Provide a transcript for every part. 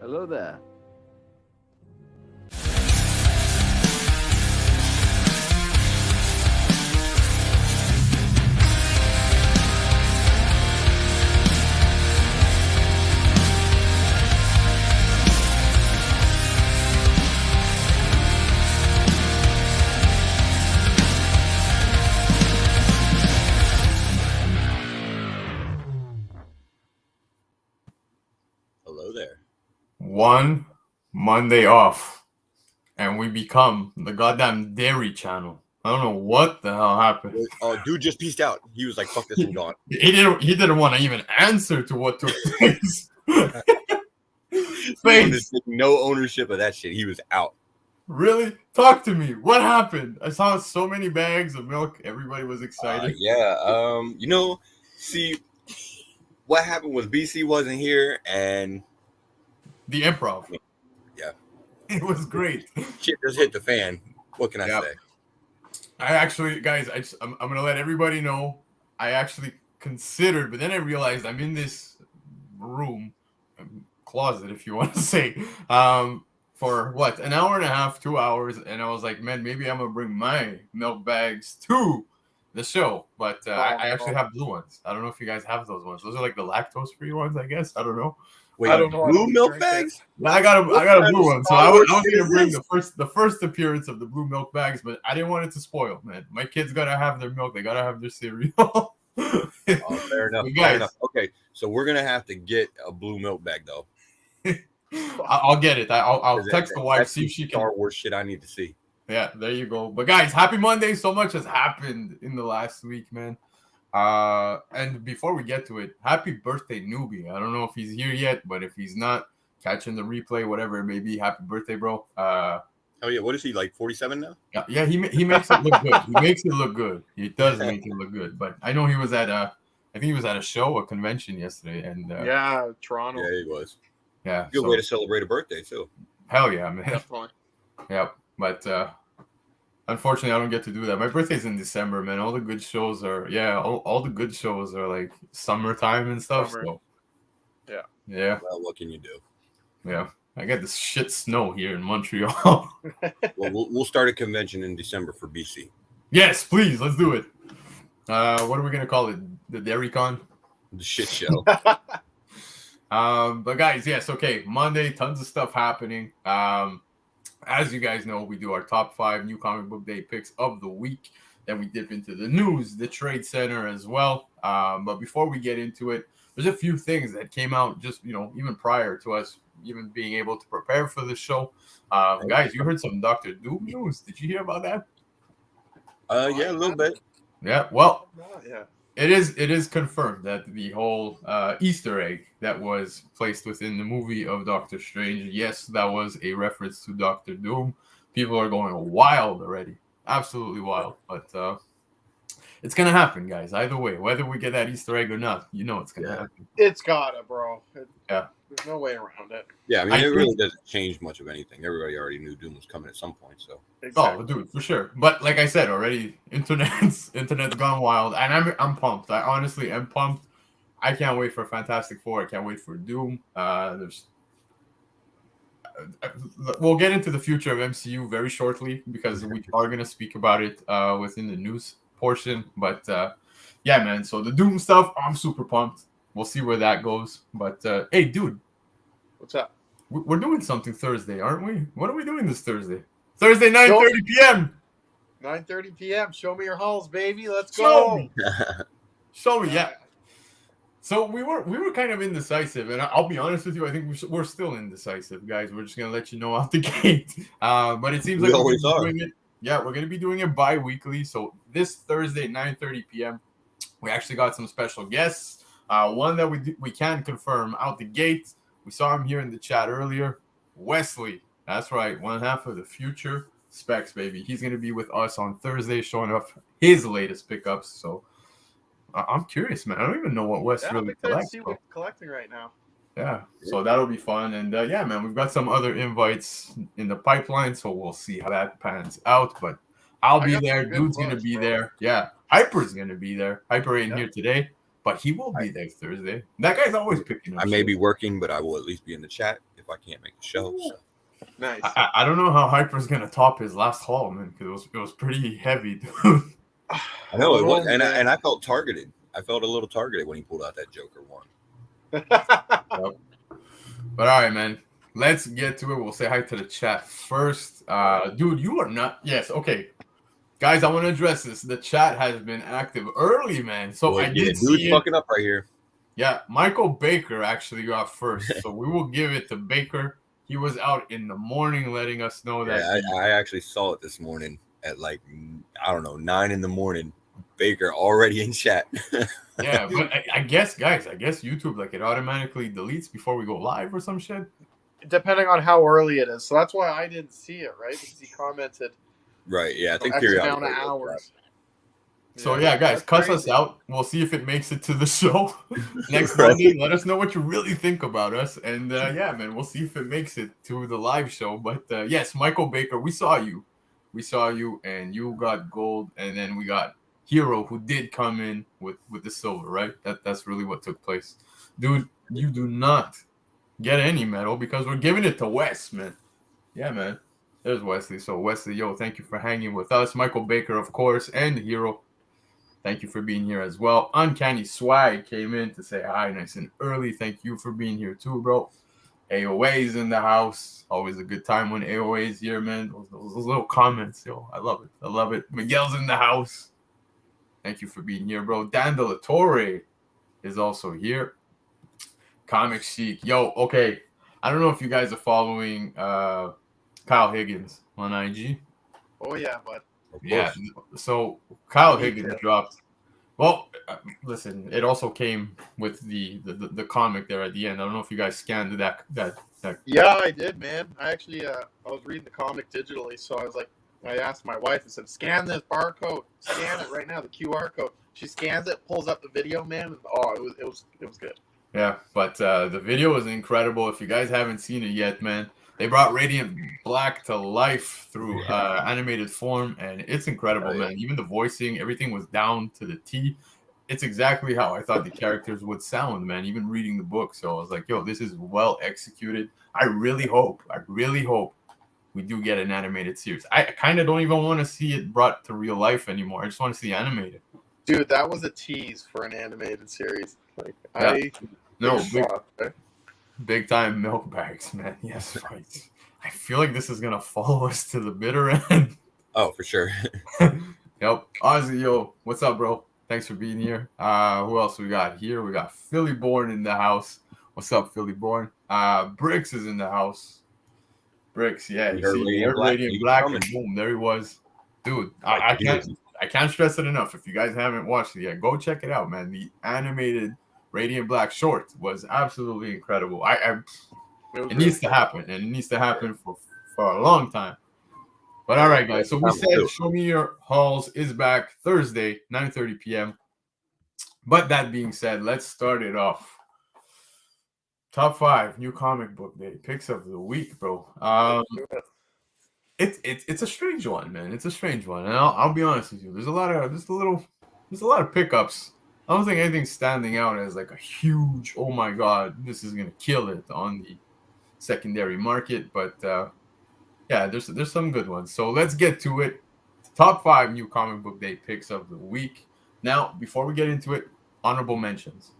Hello there. Hello there. One Monday off, and we become the goddamn dairy channel. I don't know what the hell happened. Oh, dude just pieced out. He was like, "Fuck this, I'm gone." He didn't want to even answer to what took place. Face. No ownership of that shit. He was out. Really? Talk to me. What happened? I saw so many bags of milk. Everybody was excited. See, what happened was BC wasn't here, and The improv. Yeah. It was great. Shit just hit the fan. What can I say? I actually, guys, I'm going to let everybody know. I actually considered, but then I realized I'm in this room, closet, if you want to say, for what, an hour and a half, 2 hours. And I was like, man, maybe I'm going to bring my milk bags to the show. But I actually have blue ones. I don't know if you guys have those ones. Those are like the lactose-free ones, I guess. I don't know. Wait, I don't know. blue milk bags? I got a blue one, so I was gonna bring the first appearance of the blue milk bags, but I didn't want it to spoil, man. My kids gotta have their milk, they gotta have their cereal. Fair enough. Fair enough. Okay, so we're gonna have to get a blue milk bag though. I'll get it. I'll text the wife, see if she can. Star Wars shit I need to see. Yeah, there you go. But guys, happy Monday. So much has happened in the last week, man. And before we get to it, happy birthday, Newbie. I don't know if he's here yet, but if he's not, catching the replay, whatever it may be, happy birthday, bro. Oh yeah, what is he, like 47 now? Yeah, he makes it look good. He makes it look good. He does make it look good. But I know he was at I think he was at a convention yesterday, and yeah, Toronto. Yeah, he was. Yeah, good way to celebrate a birthday too. Hell yeah, man. Definitely. Yeah, but unfortunately, I don't get to do that. My birthday's in December, man. All the good shows are all the good shows are like summertime and stuff. So yeah. Well, what can you do? Yeah, I got this shit snow here in Montreal. Well, we'll start a convention in December for BC. Yes, please, let's do it. What are we gonna call it? The Dairy Con? The shit show. But guys, yes, okay. Monday, tons of stuff happening. As you guys know, we do our top 5 new comic book day picks of the week. Then we dip into the news, the Tradecentre as well. But before we get into it, there's a few things that came out just, even prior to us even being able to prepare for the show. Guys, you heard some Dr. Doom news. Did you hear about that? Yeah, a little bit. Yeah, well, Yeah. it is confirmed that the whole Easter egg that was placed within the movie of Doctor Strange, yes, that was a reference to Dr. Doom. People are going wild already. Absolutely wild. But it's going to happen, guys. Either way, whether we get that Easter egg or not, it's going to happen. It's gotta, bro. Yeah. There's no way around it. Yeah, I mean, it really doesn't change much of anything. Everybody already knew Doom was coming at some point, so. Exactly. Oh, dude, for sure. But like I said already, internet's gone wild, and I'm pumped. I honestly am pumped. I can't wait for Fantastic Four. I can't wait for Doom. We'll get into the future of MCU very shortly because we are going to speak about it within the news portion. But yeah, man. So the Doom stuff, I'm super pumped. We'll see where that goes. But hey, dude, What's up? we're doing something Thursday, aren't we? What are we doing this Thursday? Thursday, 9:30 p.m. 9:30 p.m. Show me your halls, baby. Let's Show go. me. Show me, yeah. So we were kind of indecisive, and I'll be honest with you. I think we're still indecisive, guys. We're just gonna let you know out the gate. But it seems like we always are. doing it. Yeah, we're gonna be doing it bi-weekly. So this Thursday, 9:30 p.m., we actually got some special guests. One that we can confirm out the gate. We saw him here in the chat earlier. Wesley, that's right, one half of the future Specs, baby. He's going to be with us on Thursday showing off his latest pickups. So I'm curious, man. I don't even know what Wes really collects. See what collecting right now. Yeah, so that'll be fun. And yeah, man, we've got some other invites in the pipeline, so we'll see how that pans out. But I'll be there. Dude's going to be there. Yeah, Hyper's going to be there. Hyper ain't here today, but he will be there Thursday. That guy's always picking up. I may be working, but I will at least be in the chat if I can't make the show. So. Nice. I don't know how Hyper's going to top his last haul, man, because it was pretty heavy, dude. I know it was, and I felt targeted. I felt a little targeted when he pulled out that Joker one. Yep. But all right, man, let's get to it. We'll say hi to the chat first. Dude, you are not. Yes, okay, guys, I want to address this. The chat has been active early, man. So I did see dude's fucking up right here. Yeah, Michael Baker actually got first, so we will give it to Baker. He was out in the morning letting us know that. Yeah, I actually saw it this morning at like, I don't know, 9 a.m. Baker already in chat. Yeah, but I guess, guys, YouTube, like, it automatically deletes before we go live or some shit. Depending on how early it is. So that's why I didn't see it, right? Because he commented. Right, yeah, I think X amount of hours. So yeah, guys, cuss us out. We'll see if it makes it to the show next Monday. Let us know what you really think about us, and yeah, man, we'll see if it makes it to the live show. But yes, Michael Baker, we saw you, and you got gold, and then we got Hero, who did come in with the silver, right? That's really what took place, dude. You do not get any medal because we're giving it to Wes, man. Yeah, man. There's Wesley. So Wesley, yo, thank you for hanging with us. Michael Baker, of course, and Hero. Thank you for being here as well. Uncanny Swag came in to say hi nice and early. Thank you for being here too, bro. AOA is in the house. Always a good time when AOA is here, man. Those little comments, yo. I love it. Miguel's in the house. Thank you for being here, bro. Dan De La Torre is also here. Comic Chic. Yo, okay. I don't know if you guys are following Kyle Higgins on IG. Oh, yeah, but. Yeah, so Kyle Higgins dropped. Well, listen, it also came with the comic there at the end. I don't know if you guys scanned that. Yeah, I did, man. I actually I was reading the comic digitally, so I asked my wife and said, "Scan this barcode. Scan it right now, the QR code." She scans it, pulls up the video, man. And, it was good. Yeah, but the video is incredible. If you guys haven't seen it yet, man. They brought Radiant Blakk to life through animated form, and it's incredible, man. Even the voicing, everything was down to the T. It's exactly how I thought the characters would sound, man, even reading the book. So I was like, yo, this is well executed. I really hope we do get an animated series. I kind of don't even want to see it brought to real life anymore. I just want to see animated. Dude, that was a tease for an animated series. Big time milk bags, man. Yes, right. I feel like this is gonna follow us to the bitter end. Oh, for sure. Yep. Ozzy, yo, what's up, bro? Thanks for being here. Who else we got here? We got Philly Born in the house. What's up, Philly Born? Bricks is in the house. Bricks, yeah. You see Radiant Blakk, and boom, there he was. Dude, I can't stress it enough. If you guys haven't watched it yet, go check it out, man. The animated Radiant Blakk short was absolutely incredible. It needs to happen, and it needs to happen for a long time. But all right, guys. So we said Show Me Your Hauls is back Thursday, 9:30 p.m. But that being said, let's start it off. Top 5 new comic book day picks of the week, bro. It's a strange one, man. It's a strange one, and I'll be honest with you. There's a lot of pickups. I don't think anything's standing out as like a huge, oh my god, this is gonna kill it on the secondary market. But yeah, there's some good ones. So let's get to it. Top 5 new comic book day picks of the week. Now, before we get into it, honorable mentions.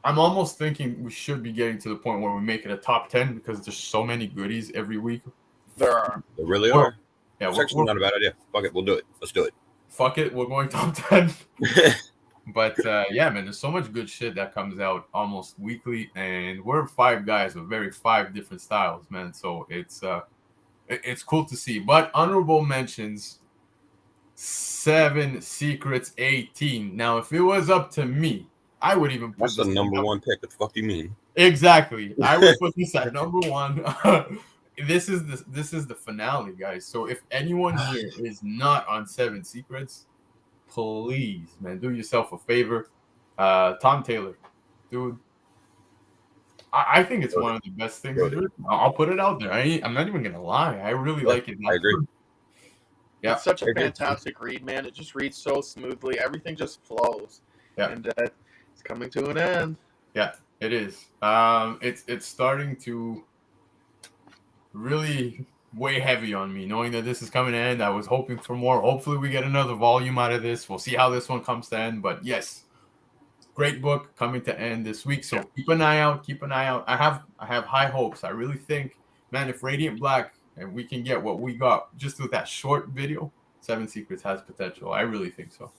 I'm almost thinking we should be getting to the point where we make it a top 10 because there's so many goodies every week. There are. There really are. Yeah, it's actually not a bad idea. Fuck it, we'll do it. Let's do it. Fuck it, we're going top 10. But yeah, man, there's so much good shit that comes out almost weekly, and we're 5 guys with 5 different styles, man. So it's cool to see. But honorable mentions, 7 Secrets 18. Now, if it was up to me, I would even put that's the number 1 pick. What the fuck do you mean? Exactly. I would put this at number 1. this is the finale, guys. So if anyone here is not on Seven Secrets, please, man, do yourself a favor. Tom Taylor, dude, I think it's one of the best things. I'll put it out there. I'm not even gonna lie. I really like it. I agree. Yeah, it's such a fantastic read, man. It just reads so smoothly. Everything just flows. Yeah, and it's coming to an end. Yeah, it is. It's starting to really weigh heavy on me, knowing that this is coming to end. I was hoping for more. Hopefully, we get another volume out of this. We'll see how this one comes to end. But yes, great book coming to end this week. So keep an eye out. Keep an eye out. I have high hopes. I really think, man, if Radiant Blakk and we can get what we got just with that short video, Seven Secrets has potential. I really think so.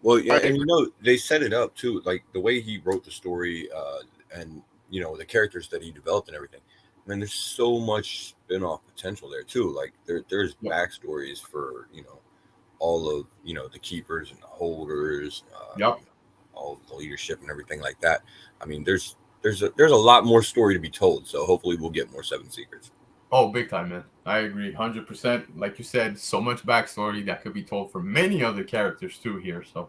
Well, yeah, and you know, they set it up too, like the way he wrote the story, and you know, the characters that he developed and everything. I mean, there's so much spin-off potential there too. Like there's backstories for, you know, all of, you know, the keepers and the holders, all the leadership and everything like that. I mean, there's a lot more story to be told. So hopefully we'll get more Seven Secrets. Oh, big time, man. I agree 100%. Like you said, so much backstory that could be told for many other characters too here. So,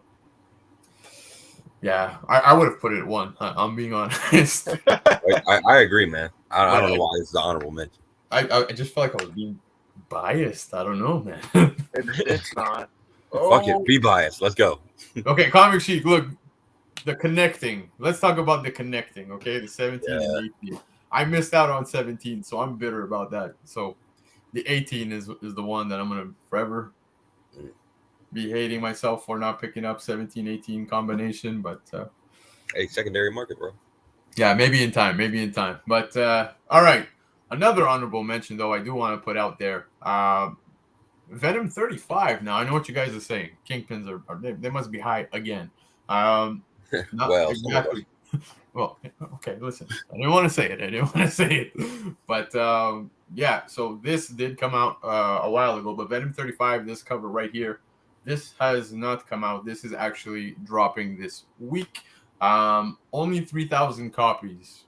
yeah, I would have put it at 1. I'm being honest. I agree, man. I don't know why it's the honorable mention. I just felt like I was being biased. I don't know, man. It's not. Fuck it. Be biased. Let's go. Okay, Comic Chic, look, the connecting. Let's talk about the connecting, okay? The 17 and 18. I missed out on 17, so I'm bitter about that. So the 18 is the one that I'm going to forever be hating myself for not picking up 17-18 combination. But hey, secondary market, bro. Yeah, maybe in time. But all right. Another honorable mention, though, I do want to put out there. Venom 35. Now, I know what you guys are saying. Kingpins are they must be high again. Not well, exactly. Well, okay, listen. I didn't want to say it. But yeah, so this did come out a while ago. But Venom 35, this cover right here, this has not come out. This is actually dropping this week. Only 3,000 copies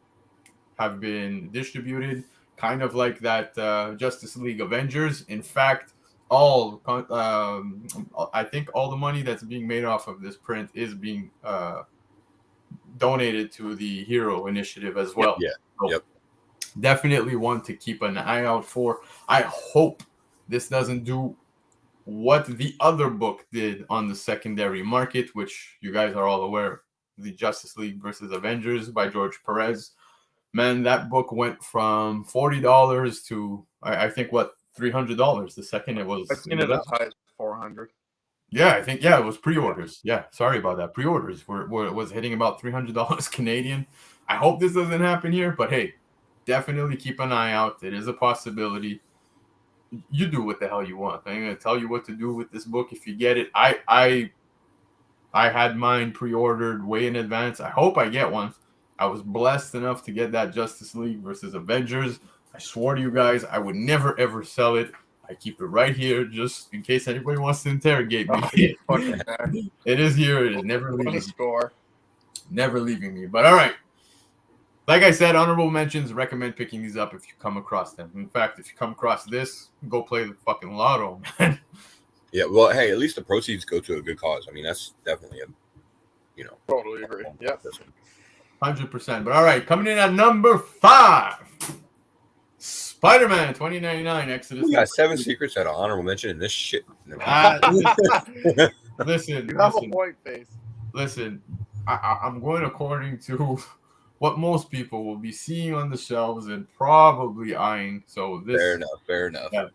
have been distributed, kind of like that Justice League Avengers. In fact, I think all the money that's being made off of this print is being donated to the Hero Initiative as well. So definitely one to keep an eye out for. I hope this doesn't do what the other book did on the secondary market, which you guys are all aware, the Justice League versus Avengers by George Perez. Man, that book went from $40 to I think $300. The second it was, I've seen it as high as $400. Yeah, I think it was pre-orders. Yeah, sorry about that. Pre-orders was hitting about $300 Canadian. I hope this doesn't happen here, but hey, definitely keep an eye out. It is a possibility. You do what the hell you want. I'm gonna tell you what to do with this book if you get it. I had mine pre-ordered way in advance. I hope I get one. I was blessed enough to get that Justice League versus Avengers. I swore to you guys I would never ever sell it. I keep it right here just in case anybody wants to interrogate me. It is here. It is never leaving me. Never leaving me. But all right. Like I said, honorable mentions, recommend picking these up if you come across them. In fact, if you come across this, go play the fucking lotto, man. Yeah, well, hey, at least the proceeds go to a good cause. I mean, that's definitely Totally agree. Yeah. 100%. But all right, coming in at number 5. SpiderMan 2099 Exodus. We got 7 secrets at an honorable mention in this shit. Listen. You have a point, Face. Listen, I'm going according to what most people will be seeing on the shelves and probably eyeing. So this fair enough. Yeah,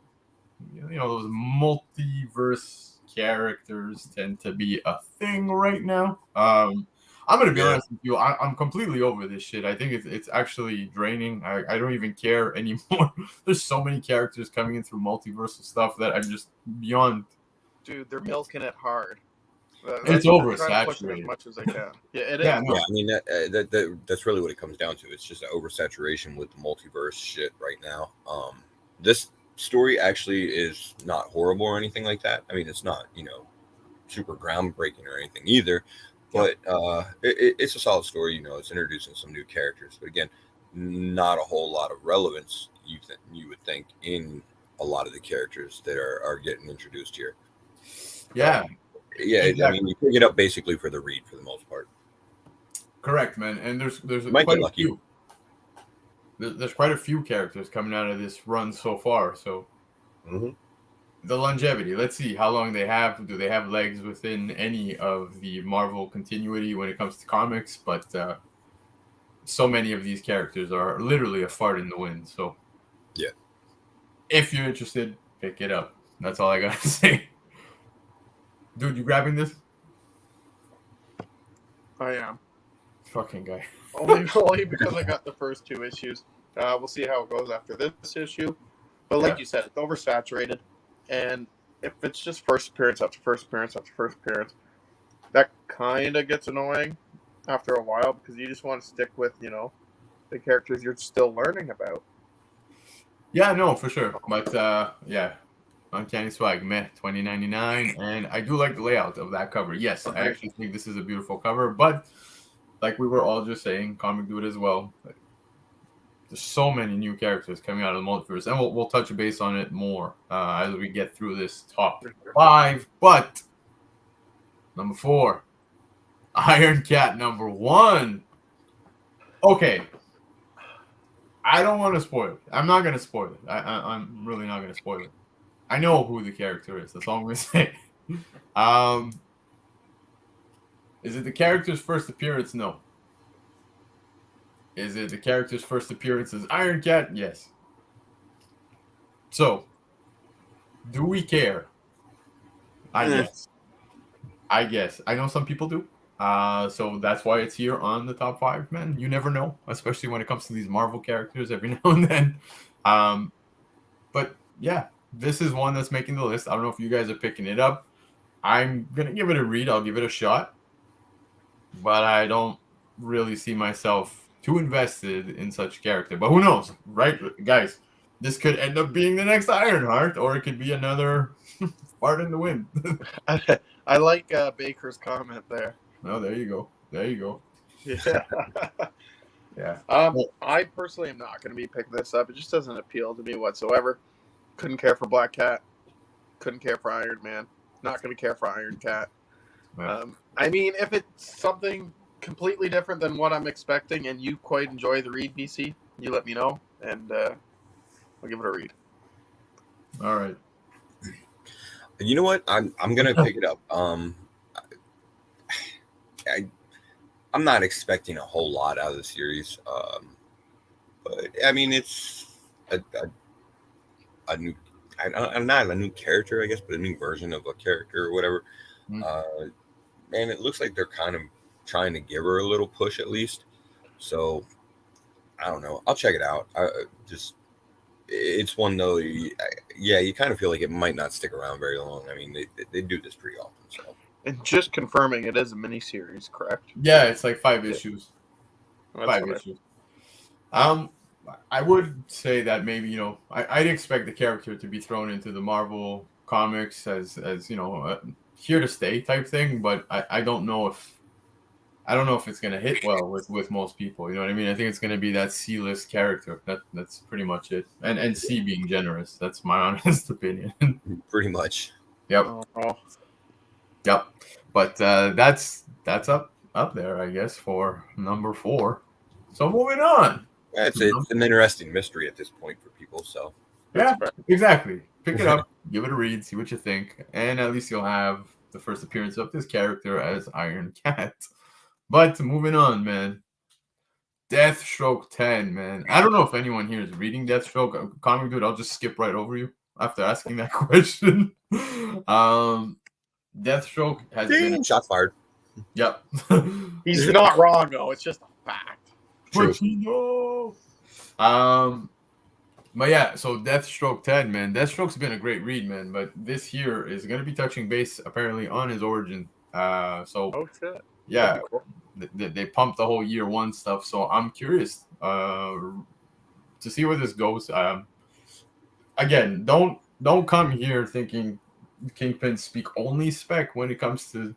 you know, those multiverse characters tend to be a thing right now. I'm going to be honest with you. I'm completely over this shit. I think it's actually draining. I don't even care anymore. There's so many characters coming in through multiversal stuff that I'm just beyond. Dude, they're milking it hard. It's oversaturated. As much as I can. Yeah, it is. Yeah, I mean, that's really what it comes down to. It's just an oversaturation with the multiverse shit right now. This story actually is not horrible or anything like that. I mean, it's not, super groundbreaking or anything either. But it's a solid story. It's introducing some new characters. But again, not a whole lot of relevance. You would think in a lot of the characters that are getting introduced here. Yeah. Yeah, Exactly. I mean, you pick it up basically for the read for the most part. Correct, man. And there's Might quite get a lucky. few. There's quite a few characters coming out of this run so far. So the longevity. Let's see how long they have. Do they have legs within any of the Marvel continuity when it comes to comics? But so many of these characters are literally a fart in the wind. So yeah, if you're interested, pick it up. That's all I gotta say. Dude, you grabbing this? I am. Fucking guy. Only because I got the first 2 issues. We'll see how it goes after this issue. But like you said, it's oversaturated. And if it's just first appearance after first appearance after first appearance, that kind of gets annoying after a while because you just want to stick with, the characters you're still learning about. Yeah, no, for sure. But yeah, Uncanny Swag, meh, $20.99, and I do like the layout of that cover. Yes, I actually think this is a beautiful cover, but like we were all just saying, Comic.Dood as well. There's so many new characters coming out of the multiverse, and we'll touch base on it more as we get through this top 5. But number 4, Iron Cat number 1. Okay. I don't want to spoil it. I'm not going to spoil it. I'm really not going to spoil it. I know who the character is. That's all I'm going to say. Is it the character's first appearance? No. Is it the character's first appearance as Iron Cat? Yes. So, do we care? I guess. I know some people do. So that's why it's here on the top 5, man. You never know, especially when it comes to these Marvel characters every now and then. But yeah, this is one that's making the list. I don't know if you guys are picking it up. I'm going to give it a read. I'll give it a shot. But I don't really see myself too invested in such character. But who knows, right, guys? This could end up being the next Ironheart, or it could be another fart in the wind. I like Baker's comment there. Oh, there you go. Yeah. Yeah. I personally am not going to be picking this up. It just doesn't appeal to me whatsoever. Couldn't care for Black Cat. Couldn't care for Iron Man. Not going to care for Iron Cat. Yeah. I mean, if it's something completely different than what I'm expecting and you quite enjoy the read, BC, you let me know, and I'll give it a read. All right. You know what? I'm gonna pick it up. I'm not expecting a whole lot out of the series, but I mean it's a new, not a new character, I guess, but a new version of a character or whatever. And it looks like they're kind of trying to give her a little push at least. So I don't know. I'll check it out. It's one though. You kind of feel like it might not stick around very long. I mean, they do this pretty often. So. And just confirming, it is a miniseries, correct? Yeah, it's like 5 issues. That's 5 issues. I would say that maybe I'd expect the character to be thrown into the Marvel comics as here to stay type thing, but I don't know if it's gonna hit well with most people. You know what I mean? I think it's gonna be that C-list character. That's pretty much it. And C being generous. That's my honest opinion. Pretty much. Yep. Oh. Yep. But that's up there, I guess, for number 4. So moving on. Yeah, it's an interesting mystery at this point for people. So yeah, exactly. Pick it up, give it a read, see what you think, and at least you'll have the first appearance of this character as Iron Cat. But moving on, man. Deathstroke 10, man. I don't know if anyone here is reading Deathstroke. Comic.Dood, I'll just skip right over you after asking that question. Deathstroke has been shots fired. Yep. He's not wrong though. It's just a fact. True. But yeah, so Deathstroke 10, man. Deathstroke's been a great read, man. But this here is going to be touching base apparently on his origin. Oh shit. Yeah, cool. They pumped the whole year 1 stuff. So I'm curious to see where this goes. Again, don't come here thinking Kingpins speak only spec when it comes to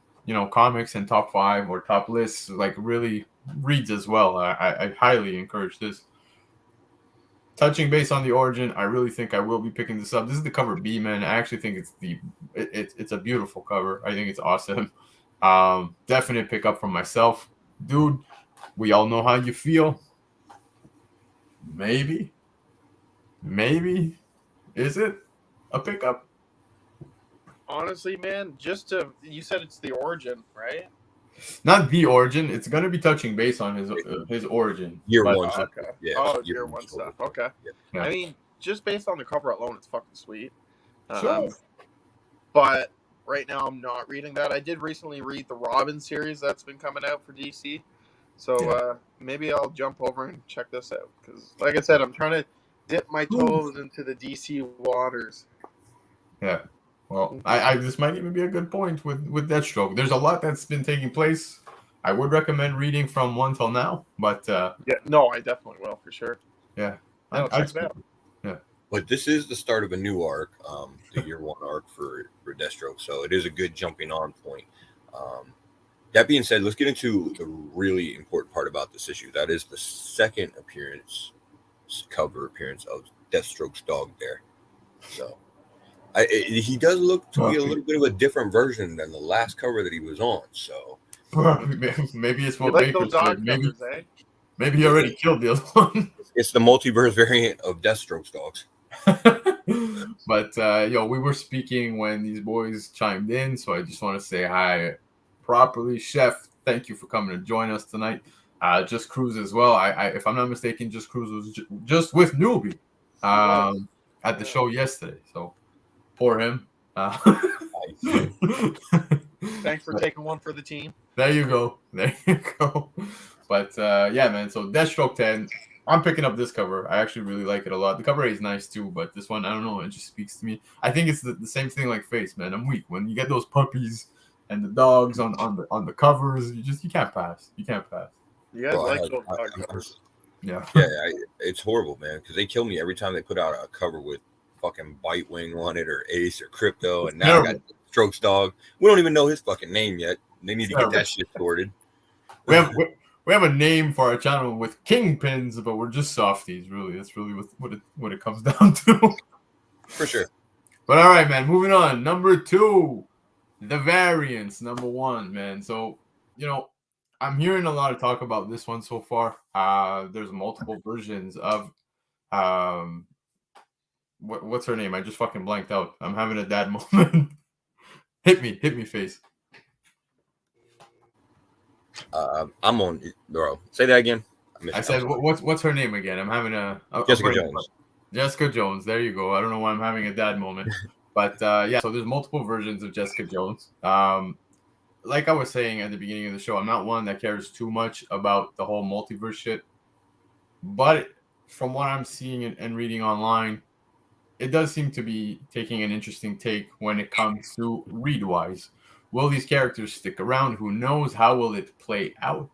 comics and top 5 or top lists. Like really reads as well. I highly encourage this. touching base on the origin, I really think I will be picking this up. This is the cover B, man. I actually think it's a beautiful cover. I think it's awesome. Definite pick up from myself, dude. We all know how you feel. Maybe is it a pickup? Honestly, man, you said it's the origin, right? Not the origin. It's gonna be touching base on his origin. Year But, one. Okay. Yeah. Oh, it's year one stuff. Okay. Yeah. I mean, just based on the cover alone, it's fucking sweet. Sure. But right now, I'm not reading that. I did recently read the Robin series that's been coming out for DC. So maybe I'll jump over and check this out. Because, like I said, I'm trying to dip my toes into the DC waters. Yeah. Well, I this might even be a good point with Deathstroke. There's a lot that's been taking place. I would recommend reading from 1 till now, but yeah, no, I definitely will for sure. Yeah, I'll check it out. Yeah, but this is the start of a new arc, the year one arc for Deathstroke, so it is a good jumping on point. That being said, let's get into the really important part about this issue. That is the second cover appearance of Deathstroke's dog there. So. He does look to be a little bit of a different version than the last cover that he was on. So maybe it's what like Baker those dog said. covers, eh? Maybe he already killed the other one. It's the multiverse variant of Deathstroke's dogs. But we were speaking when these boys chimed in, so I just want to say hi properly. Chef, thank you for coming to join us tonight. Just Cruz as well. I if I'm not mistaken, Just Cruz was just with Newbie at the show yesterday. So. For him. Thanks for taking one for the team. There you go. But yeah, man. So Deathstroke 10. I'm picking up this cover. I actually really like it a lot. The cover is nice too, but this one, I don't know. It just speaks to me. I think it's the same thing like Face, man. I'm weak when you get those puppies and the dogs on the covers. You can't pass. You can't pass. You guys like those dog covers? Yeah. It's horrible, man, because they kill me every time they put out a cover with fucking Bitewing on it or Ace or Crypto, and now I got Strokes dog. We don't even know his fucking name yet. They need to get that shit sorted. We have a name for our channel with Kingpins, but we're just softies, really. That's really what it comes down to. For sure. But all right, man. Moving on. Number 2, the variants. Number 1, man. So I'm hearing a lot of talk about this one so far. There's multiple versions of what's her name? I just fucking blanked out. I'm having a dad moment. Hit me, Face. I'm on, bro. Say that again. I said, what's her name again? I'm having a Jessica Jones. Jessica Jones. There you go. I don't know why I'm having a dad moment, but yeah. So there's multiple versions of Jessica Jones. Like I was saying at the beginning of the show, I'm not one that cares too much about the whole multiverse shit, but from what I'm seeing and reading online, it does seem to be taking an interesting take when it comes to read-wise. Will these characters stick around? Who knows? How will it play out?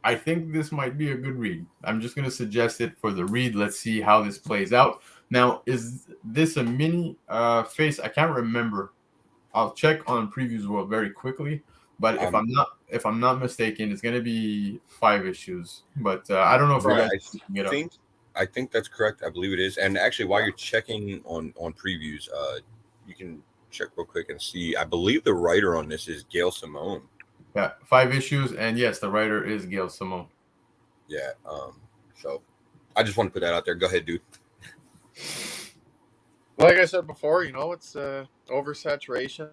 I think this might be a good read. I'm just going to suggest it for the read. Let's see how this plays out. Now, is this a mini Face? I can't remember. I'll check on Previews World very quickly. But if I'm not mistaken, it's going to be 5 issues. But I don't know if we're going to get up. I think that's correct. I believe it is. And actually, while you're checking on previews, you can check real quick and see. I believe the writer on this is Gail Simone. Yeah, 5 issues, and yes, the writer is Gail Simone. Yeah. So I just want to put that out there. Go ahead, dude. Like I said before, it's oversaturation.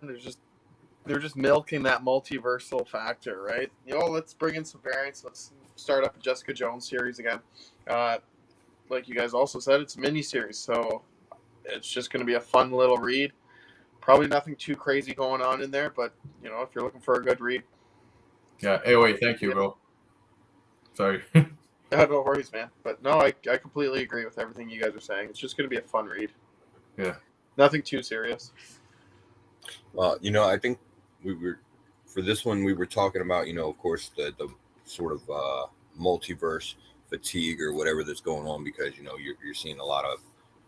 They're just milking that multiversal factor, right? Let's bring in some variants. Let's start up a Jessica Jones series again. Like you guys also said, it's a mini-series, so it's just going to be a fun little read. Probably nothing too crazy going on in there, but, if you're looking for a good read. Yeah, anyway, thank you, bro. Sorry. No worries, man. But no, I completely agree with everything you guys are saying. It's just going to be a fun read. Yeah. Nothing too serious. Well, I think for this one, we were talking about, of course, the sort of multiverse fatigue or whatever that's going on, because you're seeing a lot of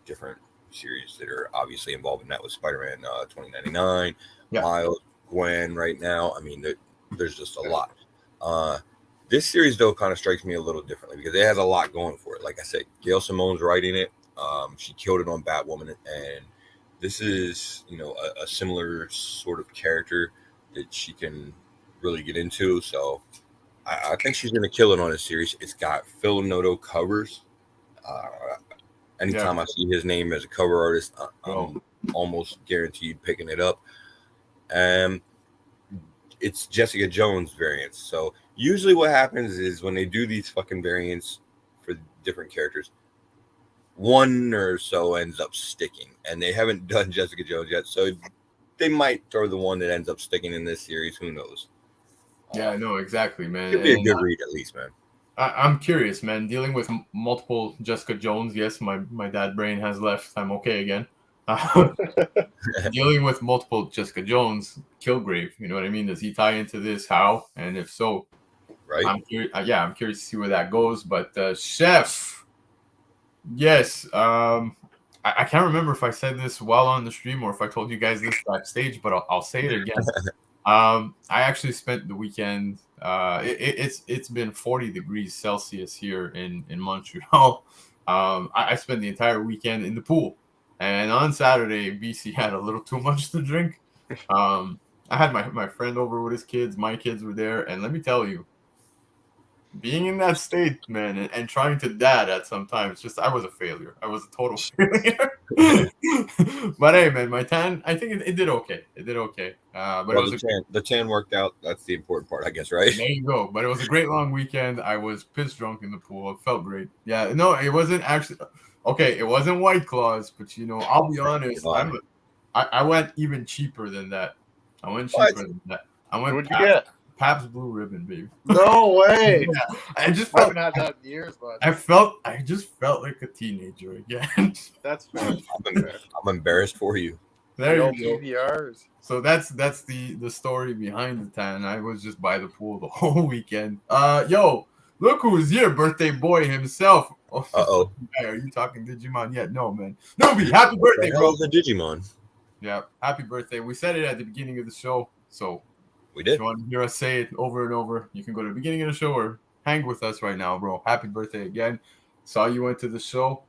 different series that are obviously involved in that, with Spider-Man 2099, Miles, Gwen right now. I mean, there's just a lot. This series though kind of strikes me a little differently because it has a lot going for it. Like I said, Gail Simone's writing it. She killed it on Batwoman, and this is, you know, a similar sort of character that she can really get into. So I think she's going to kill it on this series. It's got Phil Noto covers. Anytime I see his name as a cover artist, I'm almost guaranteed picking it up. It's Jessica Jones variants. So usually what happens is when they do these fucking variants for different characters, one or so ends up sticking, and they haven't done Jessica Jones yet, so they might throw the one that ends up sticking in this series. Who knows? Yeah, no, exactly, man. Could be a good read at least, man. I'm curious, man. Dealing with multiple Jessica Jones, yes, my dad brain has left. I'm okay again. Dealing with multiple Jessica Jones, Kilgrave, you know what I mean? Does he tie into this? How? And if so, right? I'm curious to see where that goes. But Chef, yes, I can't remember if I said this while on the stream or if I told you guys this backstage, but I'll say it again. I actually spent the weekend. It's been 40 degrees Celsius here in Montreal. I spent the entire weekend in the pool, and on Saturday, BC had a little too much to drink. I had my friend over with his kids. My kids were there, and let me tell you, being in that state, man, and trying to dad at some times, just I was a failure. I was a total failure. But hey, man, my tan, I think it did okay. It did okay. But well, the tan worked out. That's the important part, I guess, right? There you go. But it was a great long weekend. I was pissed drunk in the pool. It felt great. Yeah, no, it wasn't actually okay. It wasn't White Claws, but you know, I'll be honest. I went even cheaper than that. I went cheaper than that. What'd you get? Pabst Blue Ribbon, baby. No way. Yeah. I just haven't had that in years, but I just felt like a teenager again. That's fair. I'm embarrassed for you. There you go. PBRs. So that's the story behind the tan. I was just by the pool the whole weekend. Yo, look who's here, birthday boy himself. Uh-oh. Are you talking Digimon yet? No, man. Nobi, happy birthday, bro. The Digimon. Yeah, happy birthday. We said it at the beginning of the show, so we did. If you want to hear us say it over and over, you can go to the beginning of the show or hang with us right now, bro. Happy birthday again. Saw you went to the show.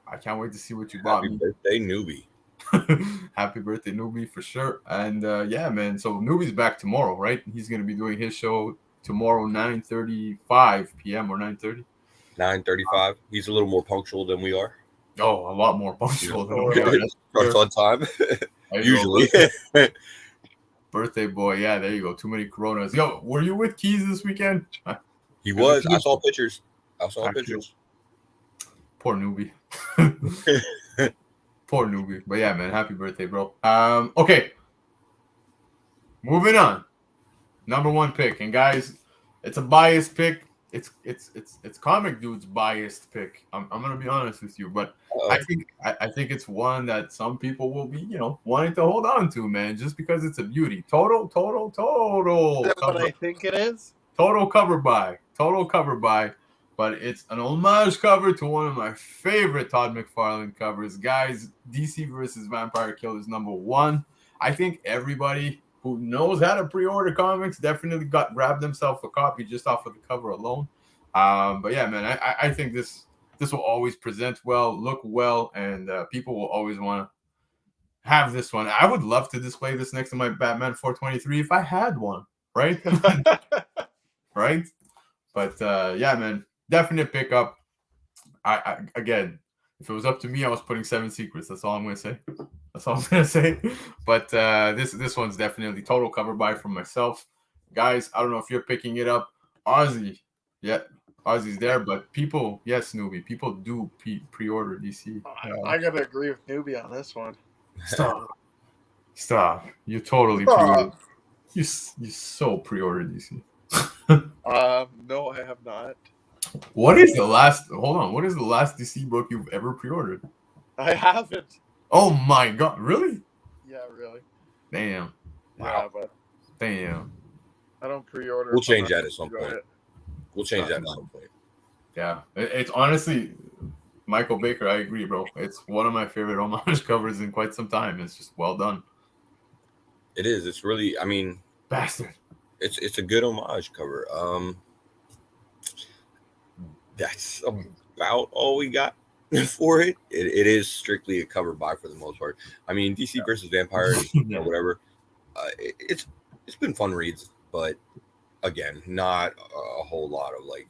I can't wait to see what you bought me. Happy birthday, Newbie. Happy birthday, Newbie, for sure. And yeah, man. So Newbie's back tomorrow, right? He's going to be doing his show tomorrow, 9:35 p.m. or 9:30. 9:35. He's a little more punctual than we are. Oh, a lot more punctual than we are. Starts on time. Usually. Birthday boy, yeah, there you go. Too many Coronas. Yo, were you with Keys this weekend? He was. I saw pictures. Poor Newbie. Poor Newbie. But yeah, man, happy birthday, bro. Okay. Moving on. Number one pick. And guys, it's a biased pick. It's Comic.Dood's biased pick. I'm gonna be honest with you, but I think it's one that some people will be, you know, wanting to hold on to, man, just because it's a beauty. Total. That's what I think it is. Total cover buy. But it's an homage cover to one of my favorite Todd McFarlane covers. Guys, DC versus Vampire Killers #1. I think everybody who knows how to pre-order comics definitely grabbed themselves a copy just off of the cover alone. But yeah, man, I think this will always present well, look well, and people will always want to have this one. I would love to display this next to my Batman 423 if I had one, right? Right? But yeah, man, definite pickup. I again, if it was up to me, I was putting 7 Secrets. That's all I'm going to say. But this one's definitely total cover buy from myself. Guys, I don't know if you're picking it up. Ozzy, yeah, Ozzy's there. But people, yes, Newbie, people do pre-order DC. I got to agree with Newbie on this one. Stop. You totally pre-ordered. You so pre-ordered DC. No, I have not. What is the last DC book you've ever pre-ordered? I haven't. Oh my god, really? Yeah, really. Damn. Yeah, but damn. I don't pre-order. We'll change that at some point. We'll change that at some point. Yeah, it's honestly, Michael Baker, I agree, bro. It's one of my favorite homage covers in quite some time. It's just well done. It is. It's really, I mean, bastard. It's a good homage cover. that's about all we got for it. It is strictly a cover buy for the most part. I mean, DC versus Vampires or whatever. It's been fun reads, but again, not a whole lot of like,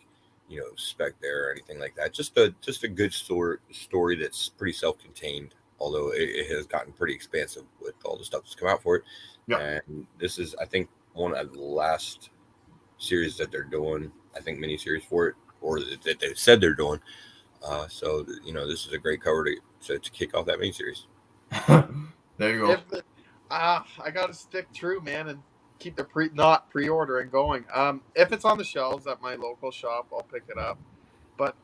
spec there or anything like that. Just a good story that's pretty self-contained, although it has gotten pretty expansive with all the stuff that's come out for it. Yeah. And this is, I think, one of the last series that they're doing, I think miniseries for it, or that they said they're doing. So this is a great cover to kick off that miniseries. There you go. I gotta stick true, man, and keep the pre-ordering going. If it's on the shelves at my local shop, I'll pick it up. But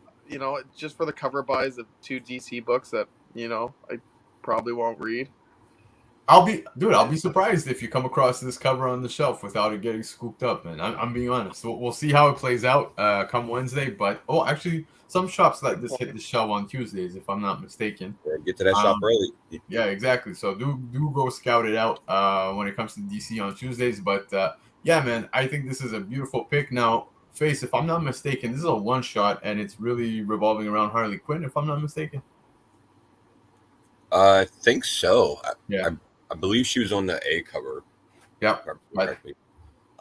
just for the cover buys of 2 DC books that I probably won't read. I'll be surprised if you come across this cover on the shelf without it getting scooped up, man. I'm being honest. We'll see how it plays out come Wednesday. But actually, some shops like this hit the shelf on Tuesdays, if I'm not mistaken. Get to that shop early. Yeah, exactly. So do go scout it out when it comes to DC on Tuesdays. But yeah, man, I think this is a beautiful pick. Now, Face, if I'm not mistaken, this is a one-shot, and it's really revolving around Harley Quinn, if I'm not mistaken. I think so. Yeah. I believe she was on the A cover. Yeah. But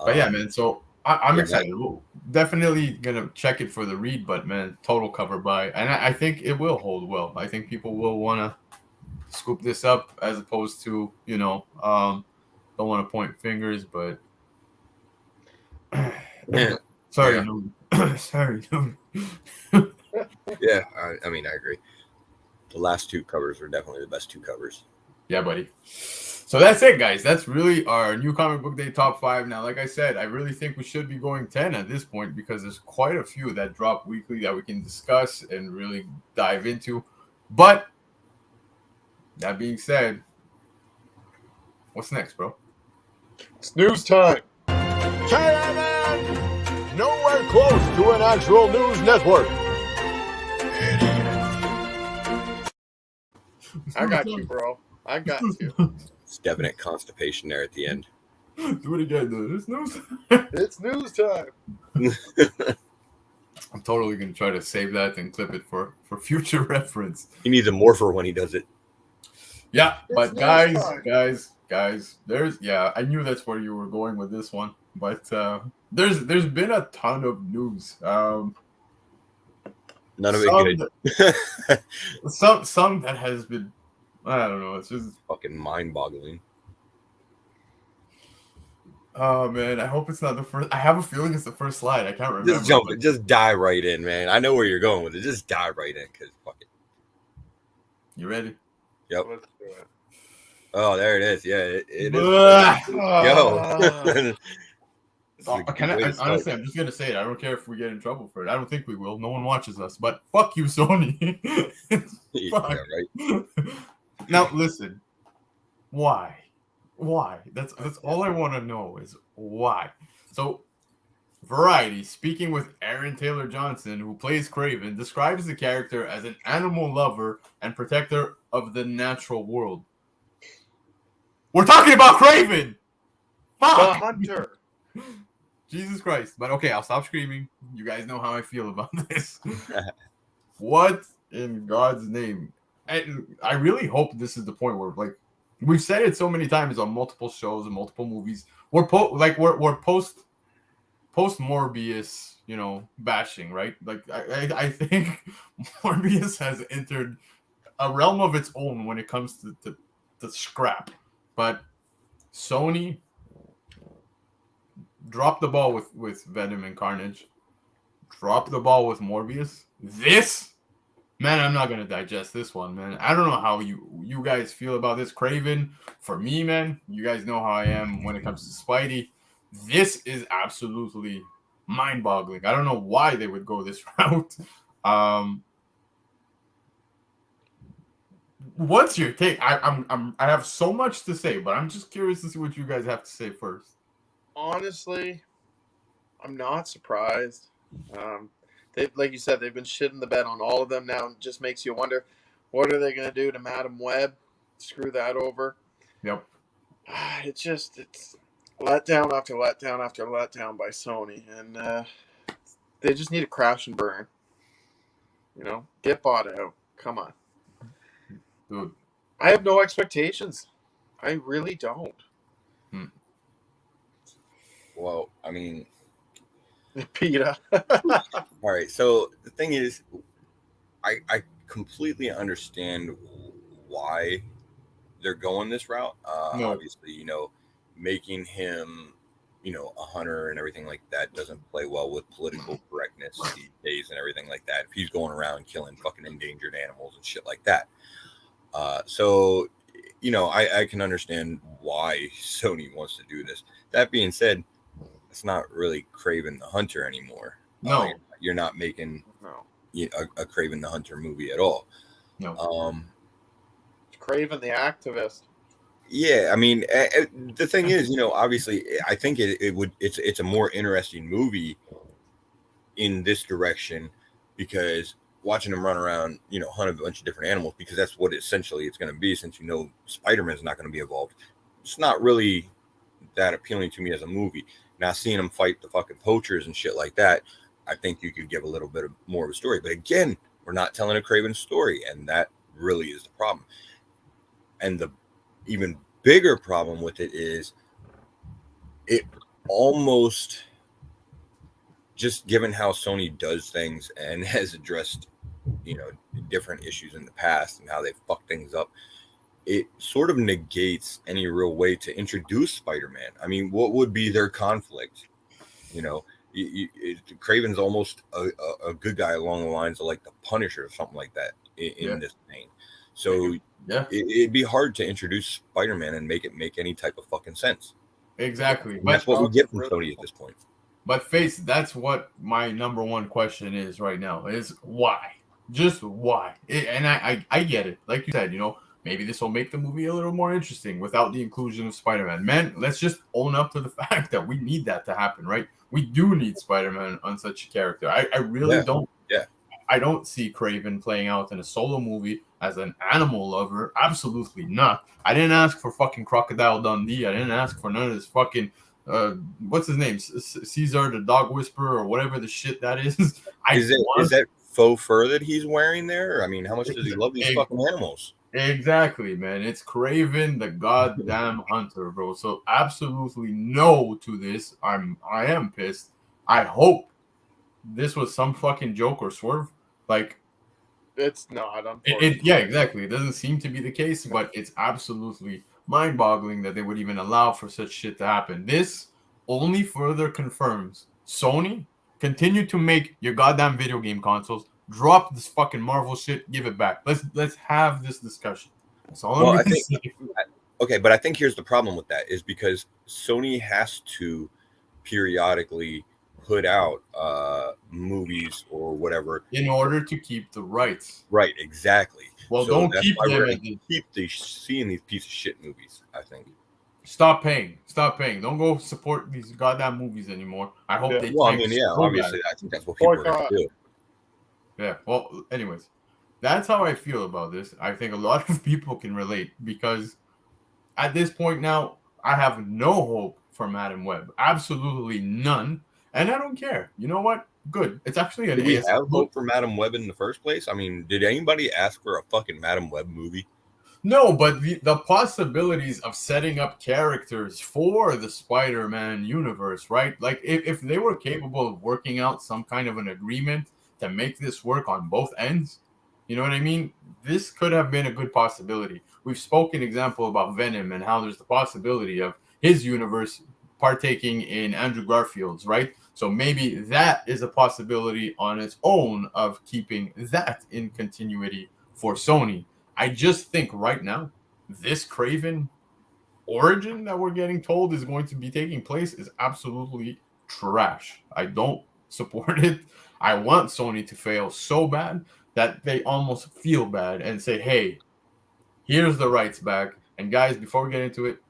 yeah, man. So I'm excited. We're definitely gonna check it for the read, but man, total cover buy, and I think it will hold well. I think people will want to scoop this up as opposed to don't want to point fingers, but sorry, sorry. Yeah, I mean, I agree. The last 2 covers are definitely the best 2 covers. Yeah, buddy. So that's it, guys. That's really our new comic book day top 5. Now, like I said, I really think we should be going 10 at this point because there's quite a few that drop weekly that we can discuss and really dive into. But that being said, what's next, bro? It's news time. KNN! Nowhere close to an actual news network. I got you, bro. I got you. It's definite constipation there at the end. Do it again, dude. It's news. It's news time. I'm totally gonna try to save that and clip it for future reference. He needs a morpher when he does it. Yeah, but guys, there's I knew that's where you were going with this one, but there's been a ton of news. None of it good. some that has been, I don't know. It's just fucking mind-boggling. Oh man, I hope it's not the first. I have a feeling it's the first slide. I can't remember. Just dive right in, man. I know where you're going with it. Just dive right in, cause fuck it. You ready? Yep. Let's do it. Oh, there it is. Yeah, it is. Honestly, I'm just gonna say it. I don't care if we get in trouble for it. I don't think we will. No one watches us. But fuck you, Sony. Fuck. Yeah, right. Now listen. Why? That's all I want to know is why. So, Variety, speaking with Aaron Taylor Johnson, who plays Kraven, describes the character as an animal lover and protector of the natural world. We're talking about Kraven. Fuck. The hunter. Jesus Christ. But okay, I'll stop screaming. You guys know how I feel about this. What in God's name? And I really hope this is the point where, like, we've said it so many times on multiple shows and multiple movies. We're post Morbius, bashing, right? Like I think Morbius has entered a realm of its own when it comes to scrap. But Sony dropped the ball with Venom and Carnage. Dropped the ball with Morbius. Man, I'm not going to digest this one, man. I don't know how you guys feel about this. Kraven, for me, man, you guys know how I am when it comes to Spidey. This is absolutely mind-boggling. I don't know why they would go this route. What's your take? I have so much to say, but I'm just curious to see what you guys have to say first. Honestly, I'm not surprised. They, like you said, they've been shitting the bed on all of them now. It just makes you wonder, what are they going to do to Madam Web? Screw that over. Yep. It's letdown after letdown after letdown by Sony. And they just need to crash and burn. You know, get bought out. Come on. Dude. I have no expectations. I really don't. Well, I mean, PETA. all right. So the thing is, I completely understand why they're going this route. No. Obviously, you know, making him, you know, a hunter and everything like that doesn't play well with political correctness these days and everything like that. If he's going around killing fucking endangered animals and shit like that. So, you know, I can understand why Sony wants to do this. That being said, it's not really Kraven the Hunter anymore. No. You're not making No. a Kraven the Hunter movie at all. No. Kraven the activist. Yeah, I mean, the thing is, you know, obviously, I think it's a more interesting movie in this direction because watching him run around, you know, hunt a bunch of different animals, because that's what essentially it's going to be, since you know Spider-Man's not going to be involved. It's not really that appealing to me as a movie. Now, seeing him fight the fucking poachers and shit like that, I think you could give a little bit more of a story. But again, we're not telling a Kraven story, and that really is the problem. And the even bigger problem with it is it almost, just given how Sony does things and has addressed, you know, different issues in the past and how they fuck things up, it sort of negates any real way to introduce Spider-Man. I mean, what would be their conflict? You know, Kraven's almost a good guy along the lines of like the Punisher or something like that in this vein. So it'd be hard to introduce Spider-Man and make it make any type of fucking sense. Exactly. And that's what we get from Sony at this point. But Face, that's what my number one question is right now, is why? Just why? And I get it. Like you said, you know, maybe this will make the movie a little more interesting without the inclusion of Spider-Man. Man, let's just own up to the fact that we need that to happen, right? We do need Spider-Man on such a character. I really don't. Yeah. I don't see Kraven playing out in a solo movie as an animal lover. Absolutely not. I didn't ask for fucking Crocodile Dundee. I didn't ask for none of this fucking what's his name? Caesar the Dog Whisperer or whatever the shit that is. Is that faux fur that he's wearing there? I mean, how much does he love these fucking animals? Exactly, man. It's Kraven the goddamn hunter, bro. So absolutely no to this. I am pissed. I hope this was some fucking joke or swerve. Like, it's not. Yeah, exactly. It doesn't seem to be the case, but it's absolutely mind-boggling that they would even allow for such shit to happen. This only further confirms Sony, continue to make your goddamn video game consoles. Drop this fucking Marvel shit. Give it back. Let's have this discussion. That's all I'm saying. Okay, but I think here's the problem with that is because Sony has to periodically put out movies or whatever in order to keep the rights. Right, exactly. Well, so don't keep them. Keep seeing these piece of shit movies. I think. Stop paying. Don't go support these goddamn movies anymore. I hope they. Well, I mean, yeah, obviously, I think that's what people are going to do. Yeah. Well, anyways, that's how I feel about this. I think a lot of people can relate because at this point now, I have no hope for Madam Web. Absolutely none. And I don't care. You know what? Good. It's actually an. Did we have hope for Madam Web in the first place? I mean, did anybody ask for a fucking Madam Web movie? No, but the possibilities of setting up characters for the Spider-Man universe, right? Like if they were capable of working out some kind of an agreement to make this work on both ends, you know what I mean? This could have been a good possibility. We've spoken example about Venom and how there's the possibility of his universe partaking in Andrew Garfield's, right? So maybe that is a possibility on its own of keeping that in continuity for Sony. I just think right now, this Kraven origin that we're getting told is going to be taking place is absolutely trash. I don't support it. I want Sony to fail so bad that they almost feel bad and say, hey, here's the rights back. And guys, before we get into it,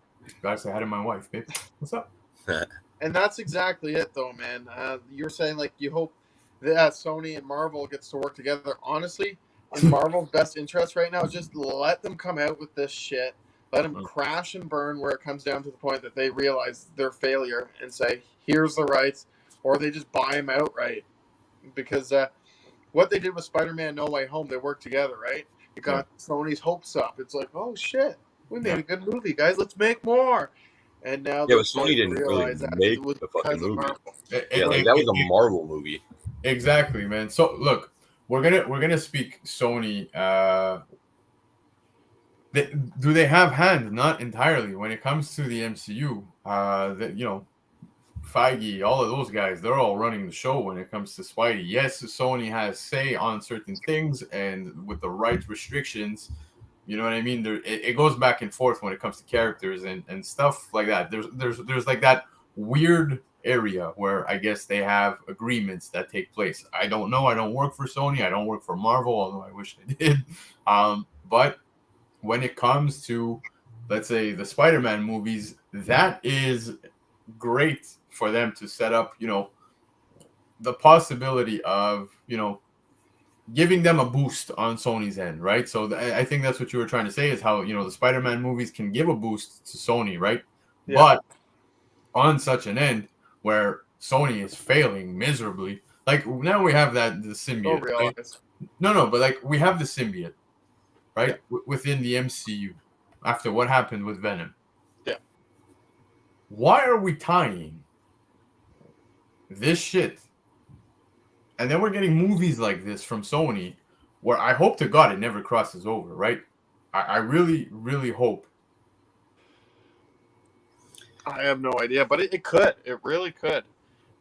gotta say hi to my wife, babe. What's up? And that's exactly it, though, man. You're saying, like, you hope that Sony and Marvel gets to work together. Honestly, in Marvel's best interest right now is just let them come out with this shit. Let them crash and burn where it comes down to the point that they realize their failure and say, here's the rights, or they just buy them outright. Because what they did with Spider-Man No Way Home, they worked together, right? It got Sony's hopes up. It's like, oh shit, we made a good movie, guys. Let's make more. And now, but Sony didn't really make the fucking movie. Like that was a Marvel movie. Exactly, man. So look, we're gonna speak Sony. Do they have hands? Not entirely when it comes to the MCU. Feige, all of those guys, they're all running the show when it comes to Spidey. Yes, Sony has say on certain things, and with the rights restrictions, you know what I mean? It goes back and forth when it comes to characters and stuff like that. There's like that weird area where I guess they have agreements that take place. I don't know. I don't work for Sony. I don't work for Marvel, although I wish I did. But when it comes to, let's say, the Spider-Man movies, that is great for them to set up, the possibility of, giving them a boost on Sony's end, right? So I think that's what you were trying to say is how, the Spider-Man movies can give a boost to Sony, right? Yeah. But on such an end where Sony is failing miserably, like now we have the symbiote. Right? No, but like we have the symbiote, right? Yeah. Within the MCU after what happened with Venom. Yeah. Why are we tying this shit? And then we're getting movies like this from Sony where I hope to God it never crosses over, right? I really, really hope. I have no idea, but it could. It really could.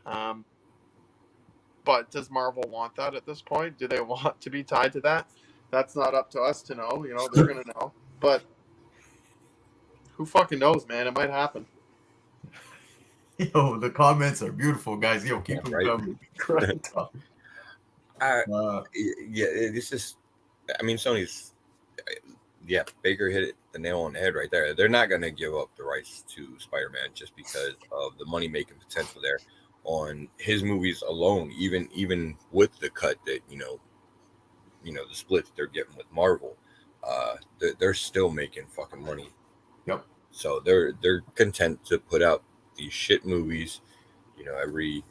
But does Marvel want that at this point? Do they want to be tied to that? That's not up to us to know. They're going to know. But who fucking knows, man? It might happen. Yo, the comments are beautiful, guys. Yo, keep them coming. This is, Sony's, Baker hit the nail on the head right there. They're not going to give up the rights to Spider-Man just because of the money-making potential there on his movies alone, even with the cut that, the split that they're getting with Marvel, they're still making fucking money. Yep. So they're content to put out these shit movies, every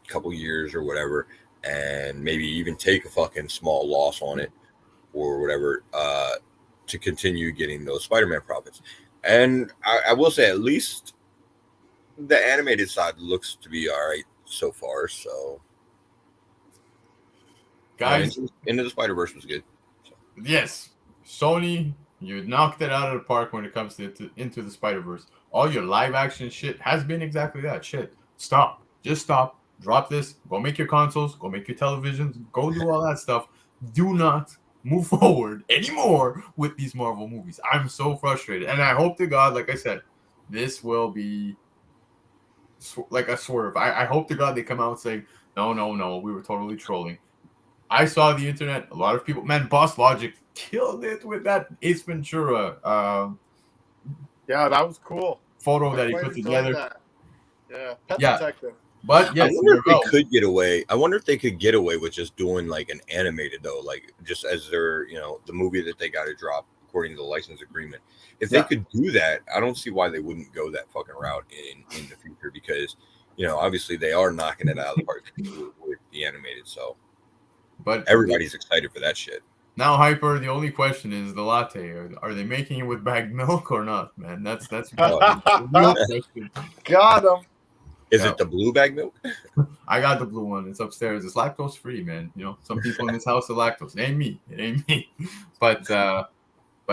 couple years or whatever, and maybe even take a fucking small loss on it or whatever, to continue getting those Spider-Man profits. And I will say, at least the animated side looks to be all right so far. So, guys, Into the Spider-Verse was good. So. Yes, Sony, you knocked it out of the park when it comes to Into the Spider-Verse. All your live action shit has been exactly that shit. Stop. Just stop. Drop this. Go make your consoles. Go make your televisions. Go do all that stuff. Do not move forward anymore with these Marvel movies. I'm so frustrated. And I hope to God, like I said, this will be like a swerve. I hope to God they come out saying, no, we were totally trolling. I saw the internet. A lot of people, man, Boss Logic killed it with that Ace Ventura. Yeah, that was cool. Photo that he put together. That. Yeah, Pet Detective. But yes, I wonder if they could get away. I wonder if they could get away with just doing like an animated though, like just as their, the movie that they got to drop according to the license agreement. If they could do that, I don't see why they wouldn't go that fucking route in the future because, obviously they are knocking it out of the park with the animated. So, but everybody's excited for that shit. Now, Hyper, the only question is the latte. Are they making it with bagged milk or not, man? That's got him. Is it the blue bag milk? I got the blue one. It's upstairs. It's lactose free, man. Some people in this house are lactose. It ain't me. But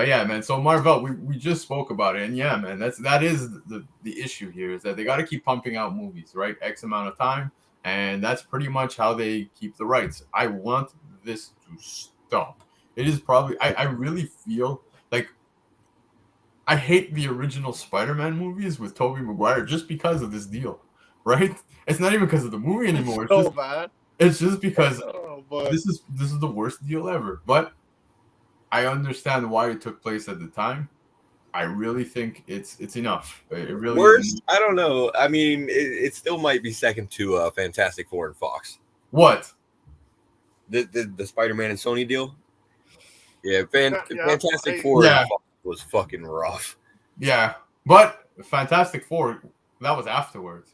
yeah, man. So Marvel, we just spoke about it, and yeah, man, that is the issue here is that they got to keep pumping out movies, right? X amount of time, and that's pretty much how they keep the rights. I want this to stop. It is probably I really feel like I hate the original Spider-Man movies with Tobey Maguire just because of this deal, right? It's not even because of the movie anymore. It's just because this is the worst deal ever. But I understand why it took place at the time. I really think it's enough. It really worst. I don't know. I mean, it still might be second to Fantastic Four and Fox. What? The Spider-Man and Sony deal. Yeah, Fantastic Four was fucking rough. Yeah, but Fantastic Four, that was afterwards.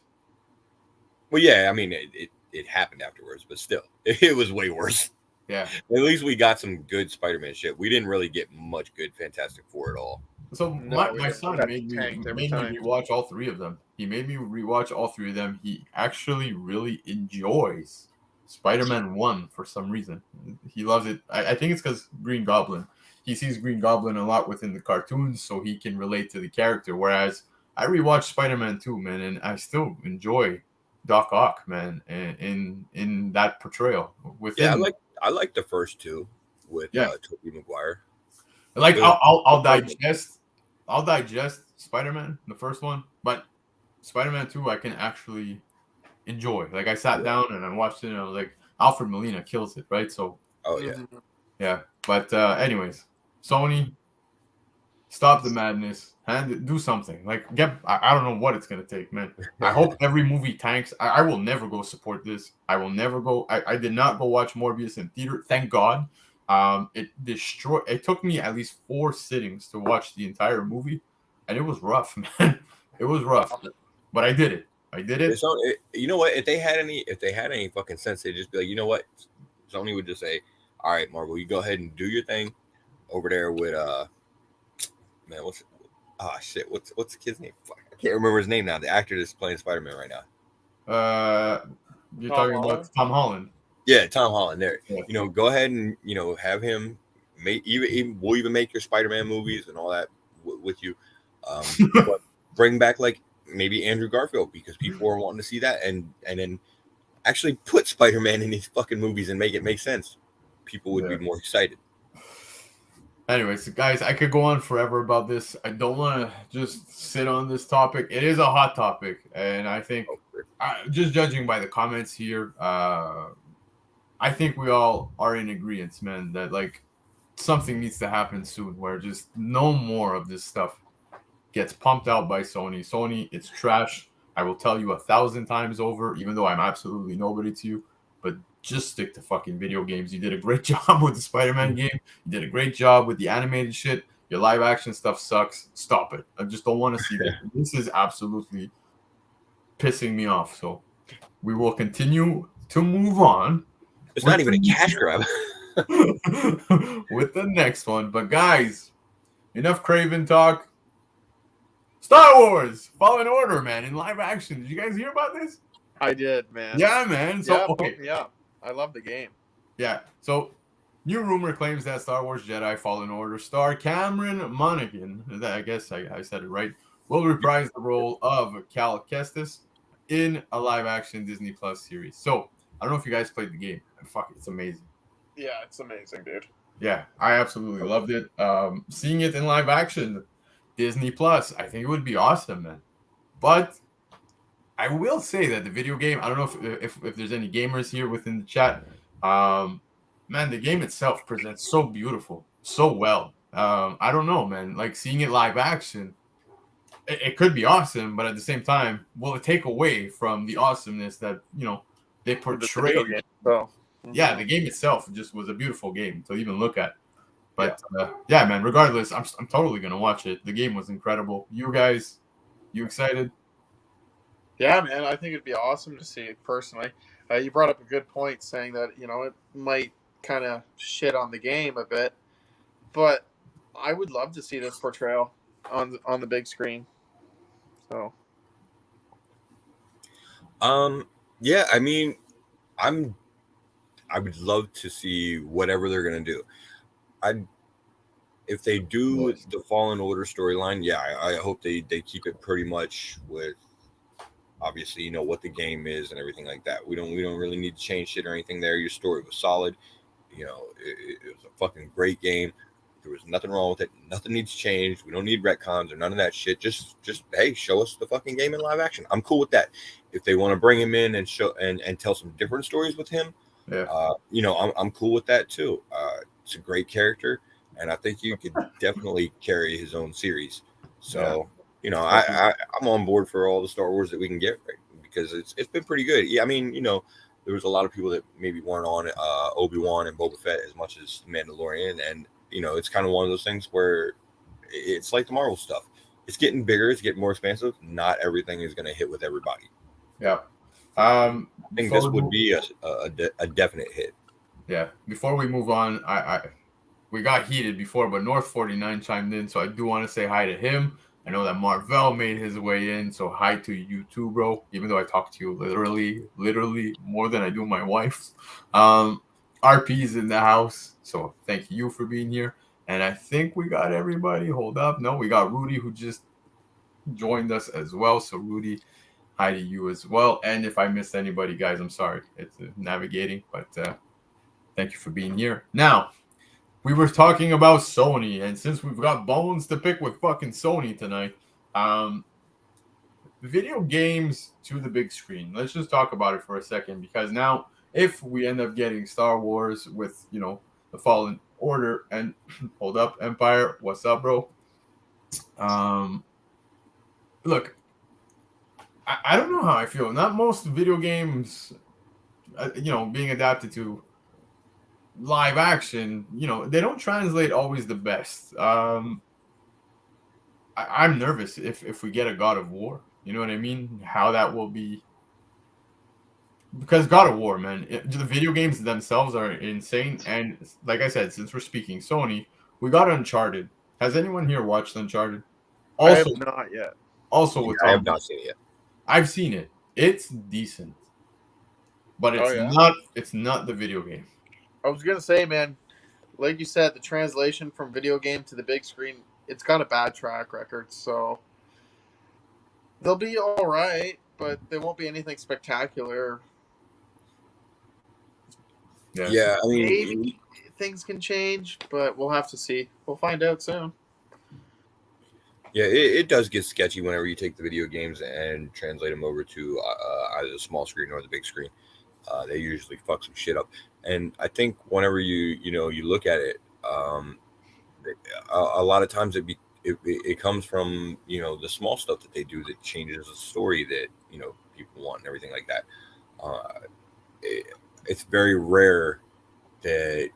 Well, yeah, I mean, it happened afterwards, but still, it was way worse. Yeah. At least we got some good Spider-Man shit. We didn't really get much good Fantastic Four at all. So No, my son got made me tanked every time. rewatch all three of them. He made me rewatch all three of them. He actually really enjoys Spider-Man 1 for some reason. He loves it. I think it's because Green Goblin. He sees Green Goblin a lot within the cartoons, so he can relate to the character. Whereas I rewatched Spider-Man 2, man, and I still enjoy Doc Ock, man, in that portrayal. Within, I like the first two with Tobey Maguire. Like I'll digest Spider-Man, the first one, but Spider-Man 2 I can actually enjoy. Like I sat down and I watched it and I was like, Alfred Molina kills it, right? So yeah. But anyways, Sony, stop the madness. Do something. Like I don't know what it's gonna take, man. I hope every movie tanks. I will never go support this. I will never go. I did not go watch Morbius in theater. Thank God. It took me at least 4 sittings to watch the entire movie, and it was rough, man. It was rough, but I did it. You know what? If they had any fucking sense, they'd just be like, you know what? Sony would just say, all right, Marvel, you go ahead and do your thing over there with man, what's the kid's name? Fuck, I can't remember his name now. The actor that's playing Spider-Man right now. You're talking about Tom Holland. Yeah, Tom Holland. There, Yeah. Go ahead and have him make we'll even make your Spider-Man movies and all that with you. But bring back like maybe Andrew Garfield because people are wanting to see that, and then actually put Spider-Man in these fucking movies and make it make sense. People would be more excited. Anyways, guys, I could go on forever about this. I don't want to just sit on this topic. It is a hot topic, and I think, just judging by the comments here, I think we all are in agreement, man, that like something needs to happen soon where just no more of this stuff gets pumped out by Sony. Sony, it's trash. I will tell you 1,000 times over, even though I'm absolutely nobody to you, but just stick to fucking video games. You did a great job with the Spider-Man game. You did a great job with the animated shit. Your live action stuff sucks. Stop it. I just don't want to see that. This is absolutely pissing me off. So we will continue to move on. It's not even a cash grab. with the next one. But guys, enough Kraven talk. Star Wars Fallen Order, man, in live action. Did you guys hear about this? I did, man. Yeah, man. So okay. Yeah, I love the game. Yeah. So new rumor claims that Star Wars Jedi Fallen Order star Cameron Monaghan, I guess I said it right, will reprise the role of Cal Kestis in a live action Disney Plus series. So I don't know if you guys played the game. Fuck, it's amazing. Yeah, it's amazing, dude. Yeah, I absolutely loved it. Seeing it in live action, Disney Plus, I think it would be awesome, man. But I will say that the video game, I don't know if there's any gamers here within the chat. Man, the game itself presents so beautiful, so well. I don't know, man. Like seeing it live action, it could be awesome, but at the same time, will it take away from the awesomeness that they portray? Yeah, the game itself just was a beautiful game to even look at. But yeah, man. Regardless, I'm totally gonna watch it. The game was incredible. You guys, you excited? Yeah, man. I think it'd be awesome to see it personally. You brought up a good point, saying that it might kind of shit on the game a bit, but I would love to see this portrayal on the big screen. So, yeah. I mean, I would love to see whatever they're gonna do. If they do the Fallen Order storyline, I hope they keep it pretty much with obviously what the game is and everything like that. We don't really need to change shit or anything there. Your story was solid. It was a fucking great game. There was nothing wrong with it. Nothing needs to change. We don't need retcons or none of that shit. Just hey, show us the fucking game in live action. I'm cool with that. If they want to bring him in and show and tell some different stories with him, I'm cool with that too. It's a great character, and I think you could definitely carry his own series. So, I'm on board for all the Star Wars that we can get, right? Because it's been pretty good. Yeah, I mean, there was a lot of people that maybe weren't on Obi-Wan and Boba Fett as much as Mandalorian, and it's kind of one of those things where it's like the Marvel stuff. It's getting bigger, it's getting more expansive. Not everything is going to hit with everybody. Yeah. I think this would be a definite hit. Yeah. Before we move on, we got heated before, but North 49 chimed in, so I do want to say hi to him. I know that Marvell made his way in, so hi to you too, bro. Even though I talk to you literally more than I do my wife. RP's in the house, so thank you for being here. And I think we got everybody. Hold up. No, we got Rudy, who just joined us as well. So Rudy, hi to you as well. And if I missed anybody, guys, I'm sorry. It's navigating, but thank you for being here. Now, we were talking about Sony, and since we've got bones to pick with fucking Sony tonight, video games to the big screen. Let's just talk about it for a second, because now if we end up getting Star Wars with, the Fallen Order and hold up, Empire, what's up, bro? Look, I don't know how I feel. Not most video games, being adapted to live action, they don't translate always the best. I'm nervous if we get a God of War. You know what I mean? How that will be. Because God of War, man, the video games themselves are insane. And like I said, since we're speaking Sony, we got Uncharted. Has anyone here watched Uncharted? Also, I have not yet. Also, with I have not seen it yet. I've seen it. It's decent, but it's not the video game. I was gonna say, man, like you said, the translation from video game to the big screen, it's got a bad track record. So they'll be all right, but they won't be anything spectacular. Yeah, I mean, maybe things can change, but we'll have to see. We'll find out soon. Yeah, it does get sketchy whenever you take the video games and translate them over to either the small screen or the big screen. They usually fuck some shit up. And I think whenever you look at it, a lot of times it comes from the small stuff that they do that changes the story that people want and everything like that. It's very rare that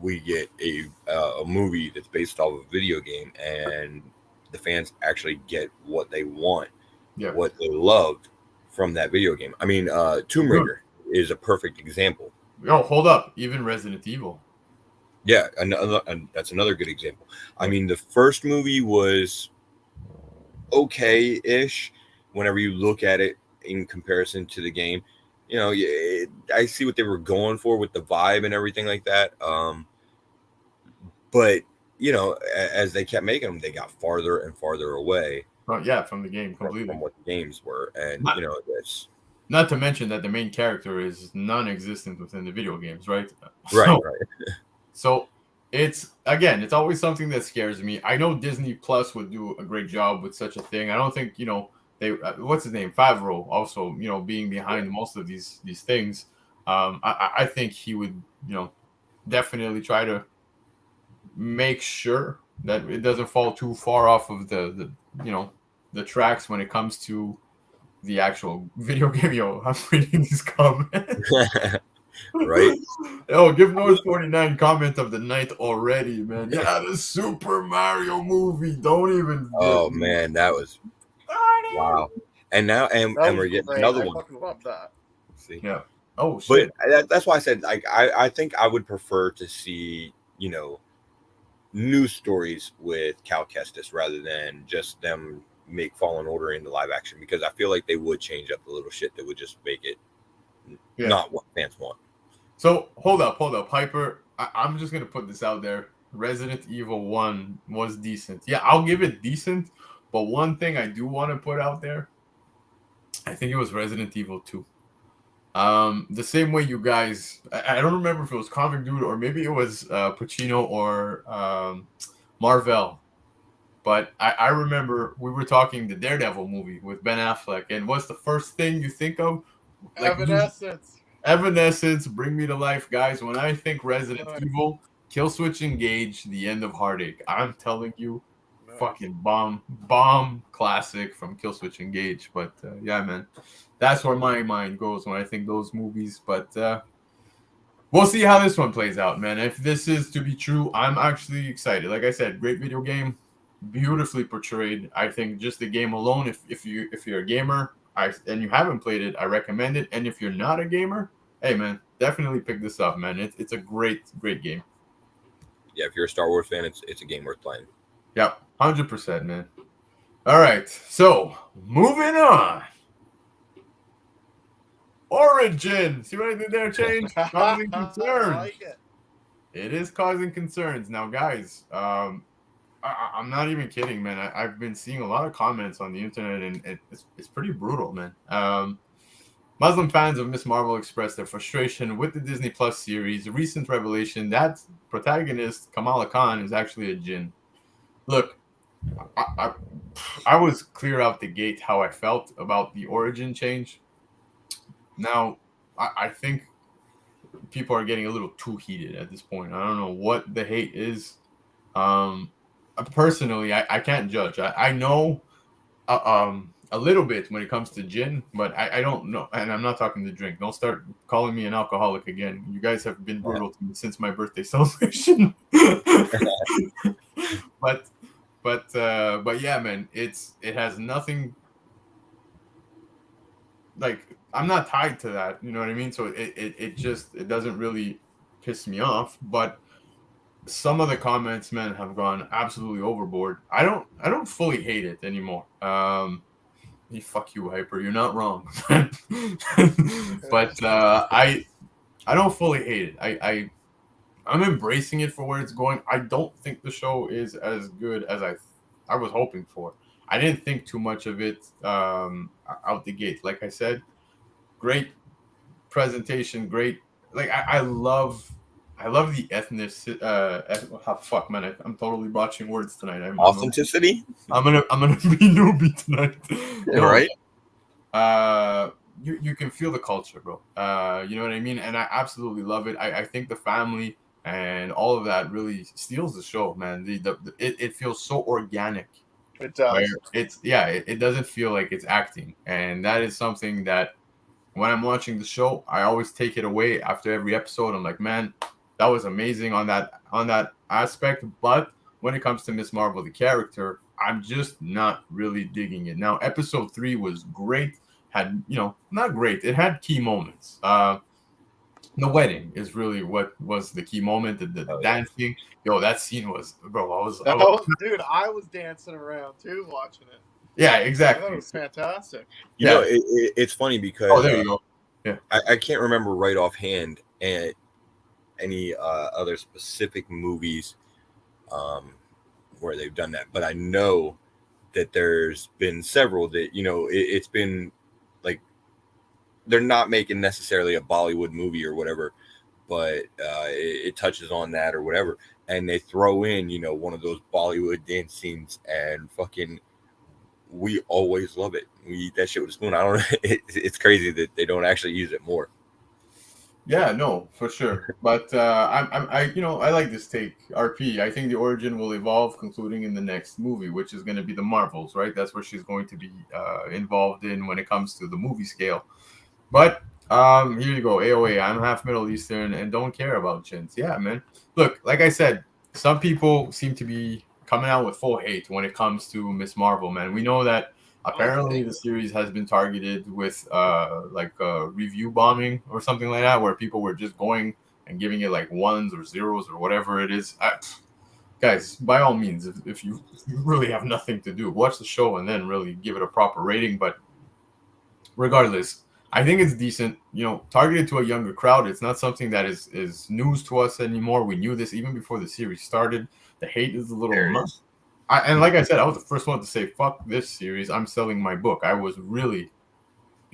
we get a movie that's based off of a video game and the fans actually get what they want, what they loved from that video game. I mean, Tomb Raider is a perfect example. Oh, hold up. Even Resident Evil. Yeah, that's another good example. I mean, the first movie was okay-ish whenever you look at it in comparison to the game. I see what they were going for with the vibe and everything like that. But as they kept making them, they got farther and farther away. From the game completely. From what the games were, and it's not to mention that the main character is non-existent within the video games, right? Right. So it's always something that scares me. I know Disney Plus would do a great job with such a thing. I don't think they what's his name, Favreau, also being behind most of these things. I think he would definitely try to make sure that it doesn't fall too far off of the tracks when it comes to the actual video game. I'm reading these comments. Right. Oh, give North 49 comment of the night already, man. Yeah, the Super Mario movie. Don't even. Oh man, that was wow. And now we're getting another one. I fucking love that. See. Yeah. Oh shit. But that's why I said I think I would prefer to see new stories with Cal Kestis rather than just them make Fallen Order into live action, because I feel like they would change up the little shit that would just make it not what fans want. So hold up, Hyper. I'm just gonna put this out there. Resident Evil 1 was decent. Yeah, I'll give it decent. But one thing I do want to put out there, I think it was Resident Evil 2. The same way you guys, I don't remember if it was Comic.Dood or maybe it was Pacino or Marvell. But I remember we were talking the Daredevil movie with Ben Affleck. And what's the first thing you think of? Evanescence, Bring Me to Life. Guys, when I think Resident Evil, Kill Switch Engage, The End of Heartache. I'm telling you, fucking bomb classic from Kill Switch Engage. But yeah, man, that's where my mind goes when I think those movies. But we'll see how this one plays out, man. If this is to be true, I'm actually excited. Like I said, great video game, beautifully portrayed. I think just the game alone, if you're a gamer, and you haven't played it, I recommend it. And if you're not a gamer, hey man, definitely pick this up, man. It's a great game. Yeah, if you're a Star Wars fan, it's a game worth playing. Yep, 100%, man. All right, so moving on. Origin. See what I did there, Change? Causing concerns. I like it. It is causing concerns. Now, guys, I'm not even kidding, man. I've been seeing a lot of comments on the internet, and it's pretty brutal, man. Muslim fans of Ms. Marvel expressed their frustration with the Disney Plus series. A recent revelation that protagonist Kamala Khan is actually a jinn. Look, I was clear out the gate how I felt about the origin change. Now, I think people are getting a little too heated at this point. I don't know what the hate is. Personally, I can't judge. I know a little bit when it comes to gin, but I don't know. And I'm not talking to drink. Don't start calling me an alcoholic again. You guys have been brutal to me since my birthday celebration. But yeah, man, it has nothing. Like, I'm not tied to that, you know what I mean? So it doesn't really piss me off. But some of the comments, man, have gone absolutely overboard. I don't fully hate it anymore. Fuck you, Hyper. You're not wrong. But I don't fully hate it. I'm embracing it for where it's going. I don't think the show is as good as I was hoping for. I didn't think too much of it out the gate. Like I said, great presentation, great. Like I love the ethnic. Fuck, man, I'm totally botching words tonight. Authenticity. I'm gonna be newbie tonight. No, right. You can feel the culture, bro. You know what I mean? And I absolutely love it. I think the family and all of that really steals the show, man. It feels so organic. It does. It doesn't feel like it's acting, and that is something that when I'm watching the show, I always take it away after every episode. I'm like, man, that was amazing on that aspect. But when it comes to Ms. Marvel, the character, I'm just not really digging it. Now, episode 3 was great. Had, not great. It had key moments. The wedding is really what was the key moment. The dancing, that scene was, bro. Dude, I was dancing around too, watching it. Yeah, exactly. That was fantastic. You know, it's funny because there you go. Yeah, I can't remember right offhand and any other specific movies where they've done that, but I know that there's been several that it's been like they're not making necessarily a Bollywood movie or whatever, but it touches on that or whatever, and they throw in one of those Bollywood dance scenes, and fucking we always love it. We eat that shit with a spoon. I don't know. It's crazy that they don't actually use it more. Yeah, no, for sure. But I like this take, RP. I think the origin will evolve, concluding in the next movie, which is going to be the Marvels, right? That's where she's going to be involved in when it comes to the movie scale. But here you go, AOA. I'm half Middle Eastern and don't care about chins. Yeah, man. Look, like I said, some people seem to be coming out with full hate when it comes to Ms. Marvel, man. We know that apparently the series has been targeted with review bombing or something like that, where people were just going and giving it like 1s or 0s or whatever it is. Guys, by all means, if you really have nothing to do, watch the show and then really give it a proper rating. But regardless, I think it's decent, targeted to a younger crowd. It's not something that is news to us anymore. We knew this even before the series started. The hate is a little much. And like I said, I was the first one to say, fuck this series. I'm selling my book. I was really,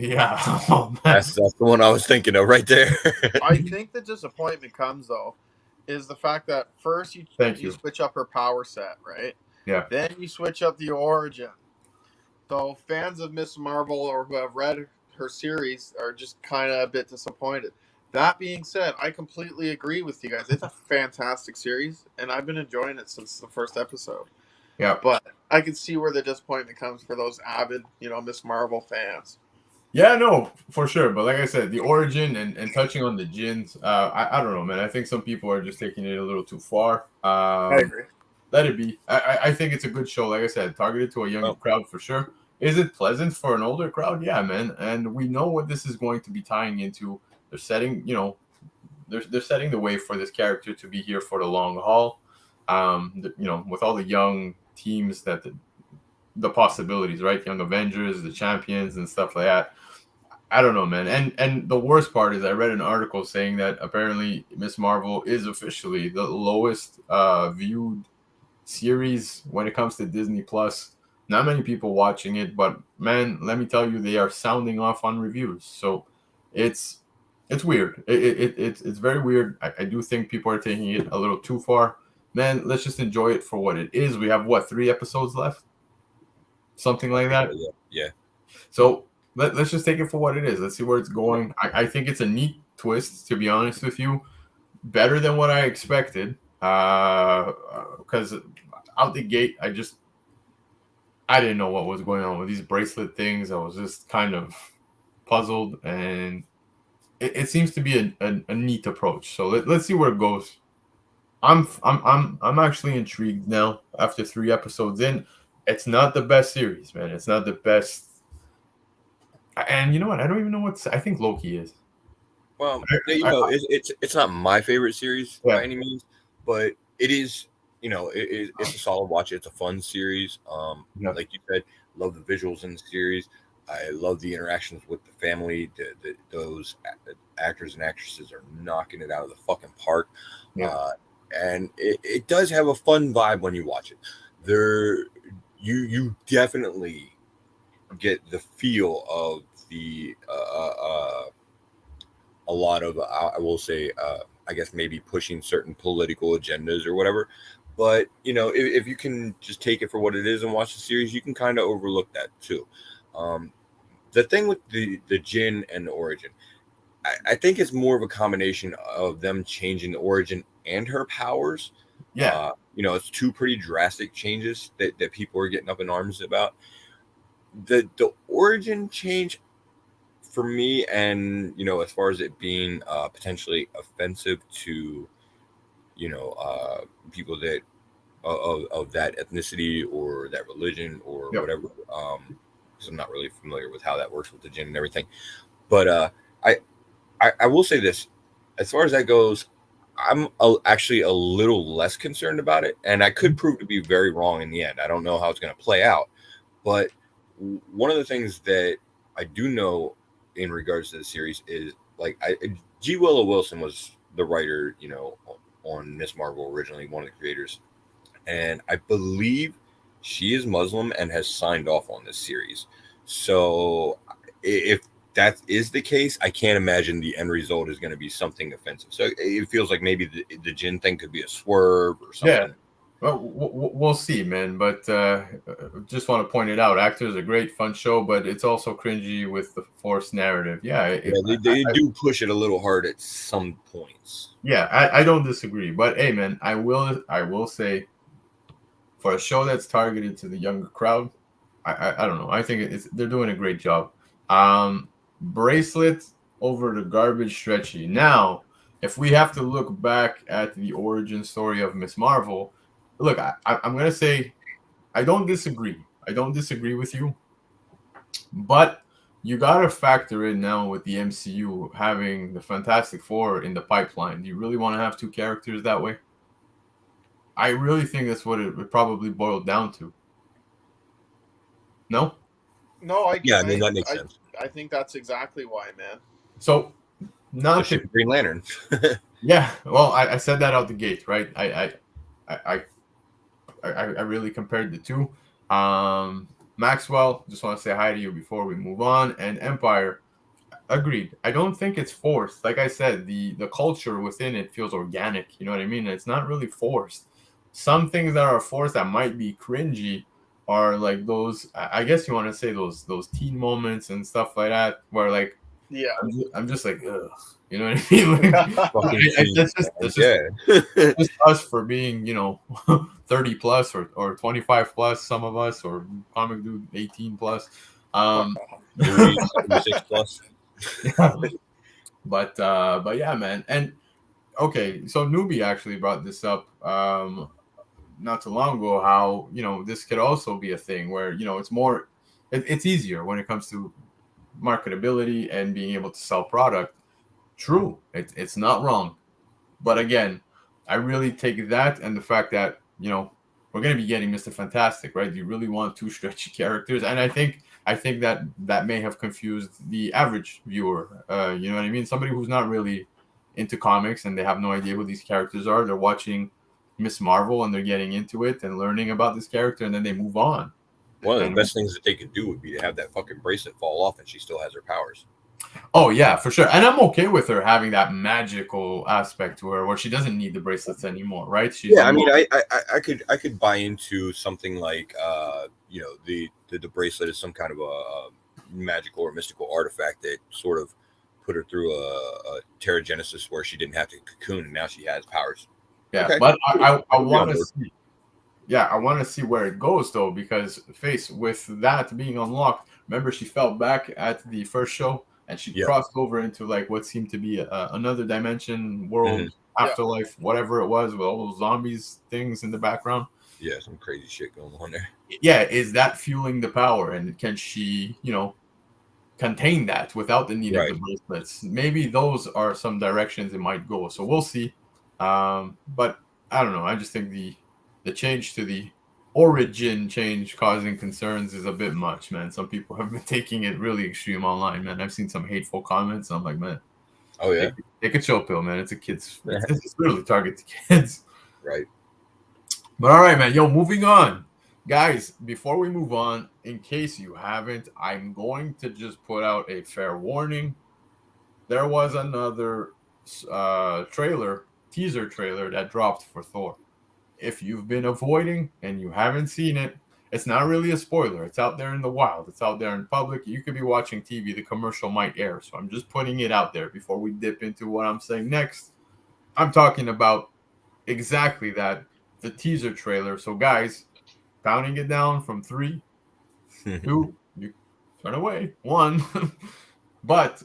oh, man. That's the one I was thinking of right there. I think the disappointment comes, though, is the fact that first you switch up her power set, right? Yeah. Then you switch up the origin. So fans of Ms. Marvel or who have read her series are just kind of a bit disappointed. That being said, I completely agree with you guys. It's a fantastic series, and I've been enjoying it since the first episode. Yeah. But I can see where the disappointment comes for those avid, Ms. Marvel fans. Yeah, no, for sure. But like I said, the origin and touching on the jinns, I don't know, man. I think some people are just taking it a little too far. I agree. Let it be. I think it's a good show. Like I said, targeted to a younger crowd for sure. Is it pleasant for an older crowd? Yeah, man. And we know what this is going to be tying into. They're setting, they're setting the way for this character to be here for the long haul. With all the young teams that the possibilities, right? Young Avengers, the champions, and stuff like that. I don't know, man. And the worst part is I read an article saying that apparently Miss Marvel is officially the lowest viewed series when it comes to Disney Plus. Not many people watching it, but man, let me tell you, they are sounding off on reviews. So it's weird. It's very weird. I do think people are taking it a little too far. Man, let's just enjoy it for what it is. We have 3 episodes left? Something like that. Yeah. So let's just take it for what it is. Let's see where it's going. I think it's a neat twist, to be honest with you. Better than what I expected. Because out the gate, I didn't know what was going on with these bracelet things. I was just kind of puzzled, and it seems to be a neat approach. So let's see where it goes. I'm actually intrigued now after 3 episodes in. It's not the best series, man. It's not the best. And you know what? I don't even know I think Loki is. Well, it's not my favorite series by any means, but it is. It's a solid watch. It's a fun series. Like you said, love the visuals in the series. I love the interactions with the family. Those actors and actresses are knocking it out of the fucking park. Yeah. And it does have a fun vibe when you watch it. You definitely get the feel of a lot of I will say I guess maybe pushing certain political agendas or whatever. But if you can just take it for what it is and watch the series, you can kind of overlook that too. The thing with the DJINN and the origin, I think it's more of a combination of them changing the origin and her powers. Yeah. It's 2 pretty drastic changes that people are getting up in arms about. The origin change for me, and as far as it being potentially offensive to people that of that ethnicity or that religion or whatever, because I'm not really familiar with how that works with the DJINN and everything, but I will say this, as far as that goes, I'm actually a little less concerned about it, and I could prove to be very wrong in the end. I don't know how it's going to play out, but one of the things that I do know in regards to the series is G. Willow Wilson was the writer, on Miss Marvel originally, one of the creators, and I believe she is Muslim and has signed off on this series. So if that is the case, I can't imagine the end result is going to be something offensive. So it feels like maybe the DJINN thing could be a swerve or something. Yeah. Well, we'll see, man. But just want to point it out. Actor is a great, fun show, but it's also cringy with the forced narrative. Yeah, they do push it a little hard at some points. Yeah, I don't disagree. But hey, man, I will say, for a show that's targeted to the younger crowd, I don't know. I think they're doing a great job. Bracelet over the garbage stretchy. Now, if we have to look back at the origin story of Miss Marvel, look, I'm going to say I don't disagree. I don't disagree with you. But you got to factor in now with the MCU having the Fantastic Four in the pipeline. Do you really want to have 2 characters that way? I really think that's what it probably boiled down to. No? No, that makes sense. I think that's exactly why, man. So, not Green Lantern. Yeah, well, I said that out the gate, right? I really compared the 2. Maxwell, just want to say hi to you before we move on. And Empire, agreed. I don't think it's forced. Like I said, the culture within it feels organic. You know what I mean? It's not really forced. Some things that are forced that might be cringy are like those, I guess you want to say those teen moments and stuff like that, where like, yeah, I'm just like, ugh, you know what I mean? That's just us for being, 30 plus or 25 plus, some of us, or Comic.Dood 18 plus. 36 plus. Yeah. But yeah, man. And okay, so Newbie actually brought this up not too long ago, how this could also be a thing where it's it's easier when it comes to marketability and being able to sell product. True, it's not wrong, but again, I really take that and the fact that we're going to be getting Mr. Fantastic, right? Do you really want two stretchy characters? And I think that may have confused the average viewer. You know what I mean? Somebody who's not really into comics and they have no idea who these characters are. They're watching Miss Marvel and they're getting into it and learning about this character, and then they move on. One of the best things that they could do would be to have that fucking bracelet fall off and she still has her powers. Oh yeah, for sure. And I'm okay with her having that magical aspect to her where she doesn't need the bracelets anymore, right? I mean, I could buy into something like the bracelet is some kind of a magical or mystical artifact that sort of put her through a Terragenesis where she didn't have to cocoon and now she has powers. Yeah, okay. But I want to see. Yeah, I want to see where it goes though, because with that being unlocked, remember she fell back at the first show and she crossed over into like what seemed to be another dimension, world, afterlife, whatever it was, with all those zombies things in the background. Yeah, some crazy shit going on there. Yeah, is that fueling the power, and can she, contain that without the need of the bracelets? Maybe those are some directions it might go. So we'll see. But I don't know. I just think the change to the origin change causing concerns is a bit much, man. Some people have been taking it really extreme online, man. I've seen some hateful comments. And I'm like, man, oh yeah, take a chill pill, man. It's a kid's. It's literally target to kids, right? But all right, man. Yo, moving on, guys. Before we move on, in case you haven't, I'm going to just put out a fair warning. There was another teaser trailer that dropped for Thor. If you've been avoiding and you haven't seen it, it's not really a spoiler. It's out there in the wild. It's out there in public. You could be watching TV. The commercial might air. So I'm just putting it out there before we dip into what I'm saying next. I'm talking about exactly that, the teaser trailer. So guys, counting it down from 3, 2, you turn away, 1. But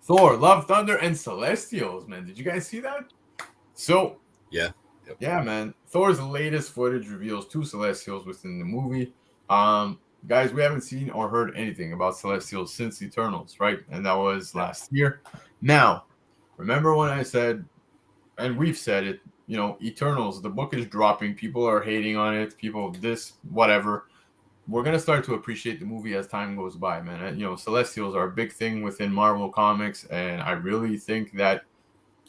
Thor, Love, Thunder, and Celestials, man. Did you guys see that? So yeah, man. Thor's latest footage reveals 2 Celestials within the movie. Guys, we haven't seen or heard anything about Celestials since Eternals, right? And that was last year. Now, remember when I said, and we've said it, Eternals, the book is dropping. People are hating on it. People this, whatever. We're going to start to appreciate the movie as time goes by, man. Celestials are a big thing within Marvel Comics, and I really think that,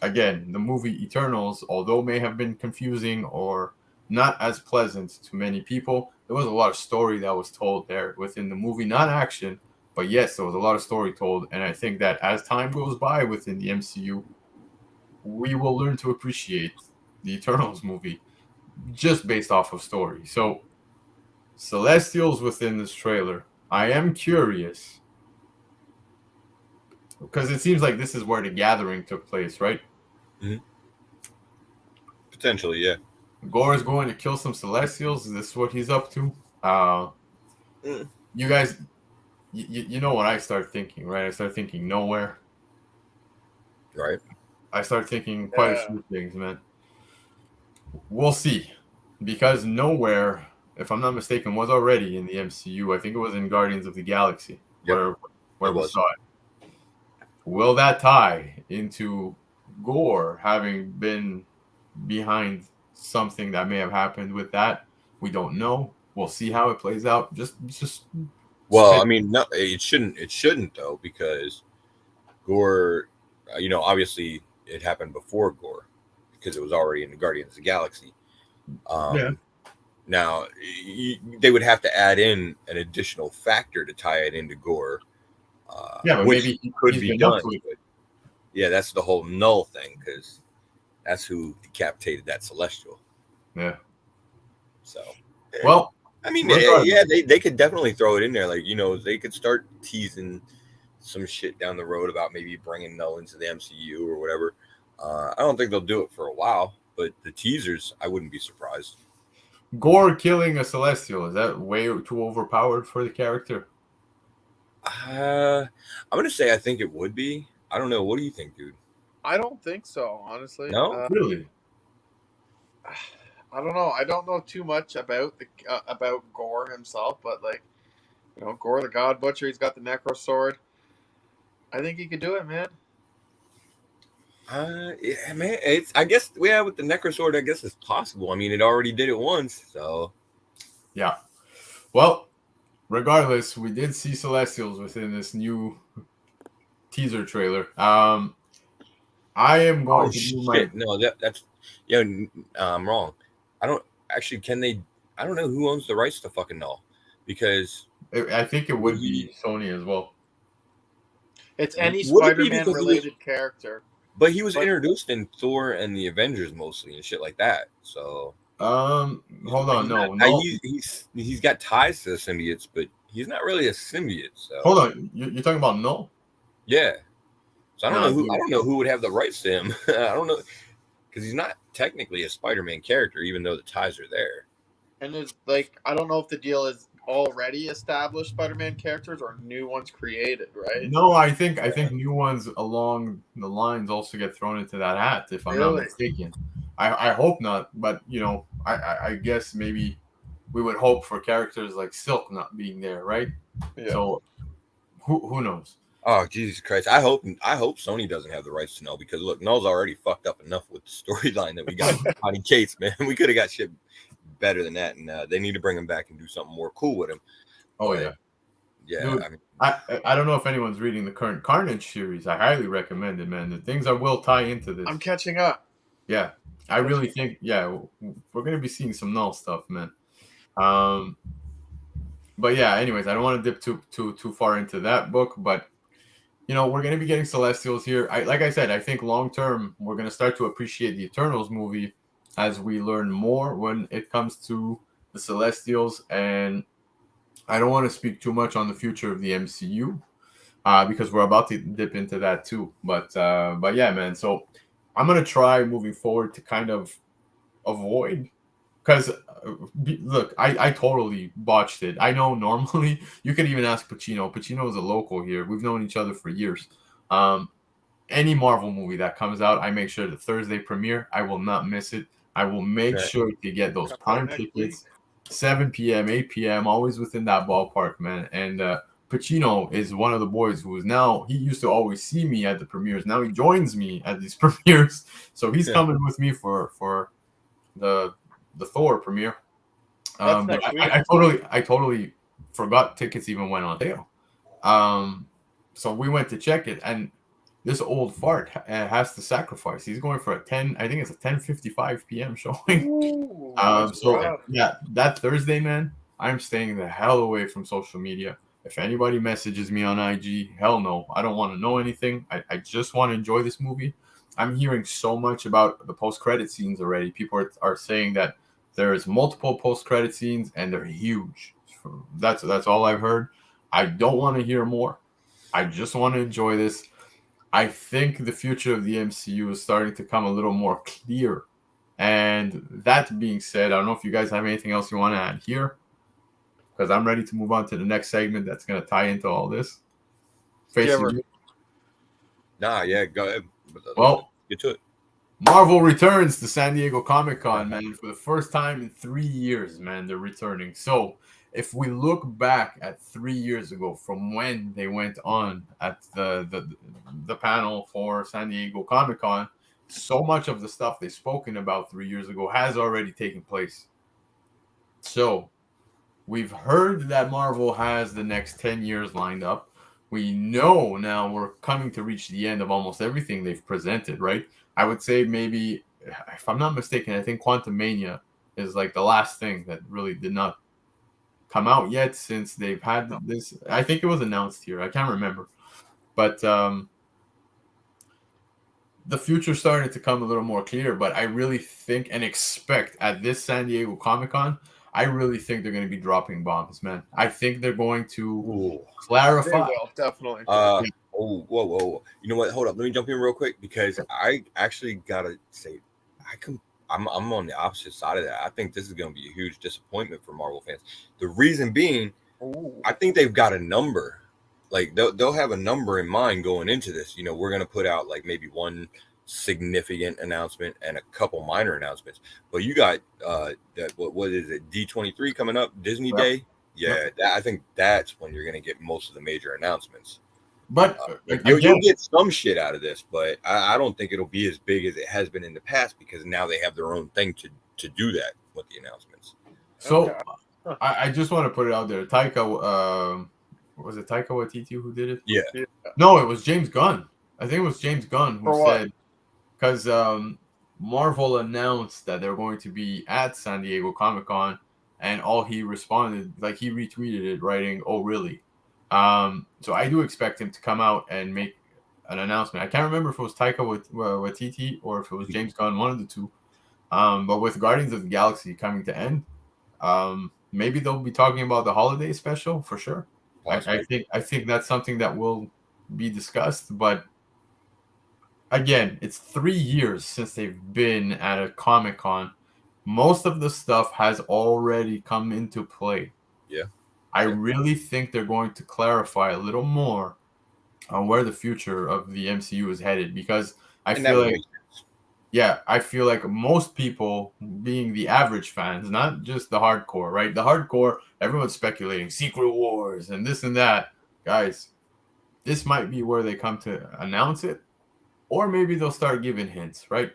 again, the movie Eternals, although may have been confusing or not as pleasant to many people, there was a lot of story that was told there within the movie. Not action, but yes, there was a lot of story told. And I think that as time goes by within the MCU, we will learn to appreciate the Eternals movie just based off of story. So, Celestials within this trailer, I am curious, because it seems like this is where the gathering took place, right? Mm-hmm. Potentially, yeah. Gore is going to kill some Celestials. Is this what he's up to? You guys, you know what I start thinking, right? I start thinking Nowhere. Right. I start thinking quite a few things, man. We'll see. Because Nowhere, if I'm not mistaken, was already in the MCU. I think it was in Guardians of the Galaxy, where we saw it. Will that tie into Gore having been behind something that may have happened with that? We don't know. We'll see how it plays out. Just well, I mean, no, it shouldn't though, because Gore, obviously it happened before Gore because it was already in the Guardians of the Galaxy. Now they would have to add in an additional factor to tie it into Gore. But maybe he could be done. Yeah, that's the whole Null thing, because that's who decapitated that Celestial. Yeah. So, well, I mean, they could definitely throw it in there. Like, they could start teasing some shit down the road about maybe bringing Null into the MCU or whatever. I don't think they'll do it for a while, but the teasers, I wouldn't be surprised. Gore killing a Celestial, is that way too overpowered for the character? I'm going to say I think it would be. I don't know. What do you think, dude? I don't think so, honestly. No? Really? I don't know. I don't know too much about about Gore himself, but like, You know, Gore the God Butcher. He's got the Necro Sword. I think he could do it, man. Yeah, man. I guess with the Necro Sword, I guess it's possible. I mean, it already did it once, so yeah. Well, regardless, we did see Celestials within this new teaser trailer. I am going to do my. No, that's I'm wrong. I don't actually. Can they? I don't know who owns the rights to fucking Null, because I think it would be Sony as well. It's any Would it be Spider-Man because related character. But he was introduced in Thor and the Avengers mostly and shit like that. So hold on, no. He's got ties to the symbiotes, but he's not really a symbiote. So hold on, you're talking about Null? Yeah. So I don't know who would have the rights to him. I don't know, because he's not technically a Spider-Man character, even though the ties are there. And it's like, I don't know if the deal is already established Spider-Man characters or new ones created, right? No, I think new ones along the lines also get thrown into that hat, if I'm not mistaken. I hope not, but I guess maybe we would hope for characters like Silk not being there, right? Yeah. So who knows? Oh, Jesus Christ. I hope Sony doesn't have the rights to Null, because look, Null's already fucked up enough with the storyline that we got with Bonnie Cates, man. We could have got shit better than that, and they need to bring him back and do something more cool with him. Oh, but, yeah. Dude, I don't know if anyone's reading the current Carnage series. I highly recommend it, man. The things I will tie into this. I'm catching up. Yeah, I really think we're gonna be seeing some Null stuff, man. But yeah, anyways, I don't want to dip too far into that book, but we're gonna be getting Celestials here. Like I said, I think long term we're gonna start to appreciate the Eternals movie as we learn more when it comes to the Celestials. And I don't want to speak too much on the future of the MCU because we're about to dip into that too. But yeah, man. So I'm gonna try moving forward to kind of avoid, because look, I totally botched it. I know normally you could even ask Pacino. Pacino is a local here. We've known each other for years. Any Marvel movie that comes out, I make sure the Thursday premiere, I will not miss it. I will make sure to get those prime tickets, 7 p.m., 8 p.m., always within that ballpark, man. And Pacino is one of the boys who is now, he used to always see me at the premieres. Now he joins me at these premieres. So he's coming with me for the Thor premiere. But I totally forgot tickets even went on sale. So we went to check it, and this old fart has to sacrifice. He's going for a 10:55 p.m. showing. Ooh, that Thursday, man, I'm staying the hell away from social media. If anybody messages me on IG, hell no, I don't want to know anything. I just want to enjoy this movie. I'm hearing so much about the post-credit scenes already. People are saying that there's multiple post-credit scenes and they're huge. That's all I've heard. I don't want to hear more. I just want to enjoy this. I think the future of the MCU is starting to come a little more clear. And that being said, I don't know if you guys have anything else you want to add here, because I'm ready to move on to the next segment that's going to tie into all this. Nah, yeah, go ahead. Well, get to it. Marvel returns to San Diego Comic-Con, man, for the first time in 3 years, man. They're returning. So if we look back at 3 years ago from when they went on at the panel for San Diego Comic-Con, so much of the stuff they've spoken about 3 years ago has already taken place. So we've heard that Marvel has the next 10 years lined up. We know now we're coming to reach the end of almost everything they've presented, right? I would say maybe, if I'm not mistaken, I think Quantumania is like the last thing that really did not come out yet since they've had this. I think it was announced here. I can't remember. But the future's starting to come a little more clear. But I really think and expect at this San Diego Comic-Con, I really think they're going to be dropping bombs, man. I think they're going to clarify. They will, definitely. Whoa. You know what? Hold up. Let me jump in real quick, because I actually got to say, I'm on the opposite side of that. I think this is going to be a huge disappointment for Marvel fans. The reason being, I think they've got a number. Like, they'll have a number in mind going into this. We're going to put out like maybe one significant announcement and a couple minor announcements. But you got what is it? D23 coming up, Disney Day. Yeah, I think that's when you're going to get most of the major announcements. But You'll get some shit out of this, but I don't think it'll be as big as it has been in the past because now they have their own thing to do that with the announcements. So I just want to put it out there. Taika, was it Taika Waititi who did it? Yeah. No, it was James Gunn. I think it was James Gunn who said, because Marvel announced that they're going to be at San Diego Comic-Con, and all he responded, like he retweeted it, writing, "Oh, really?" So I do expect him to come out and make an announcement. I can't remember if it was Taika Waititi or if it was James Gunn, one of the two. But with Guardians of the Galaxy coming to end, maybe they'll be talking about the holiday special for sure. I think that's something that will be discussed. But again, it's 3 years since they've been at a Comic-Con. Most of the stuff has already come into play. Yeah. I really think they're going to clarify a little more on where the future of the MCU is headed, because I feel like most people, being the average fans, not just the hardcore, right? The hardcore, everyone's speculating Secret Wars and this and that. Guys, this might be where they come to announce it, or maybe they'll start giving hints, right?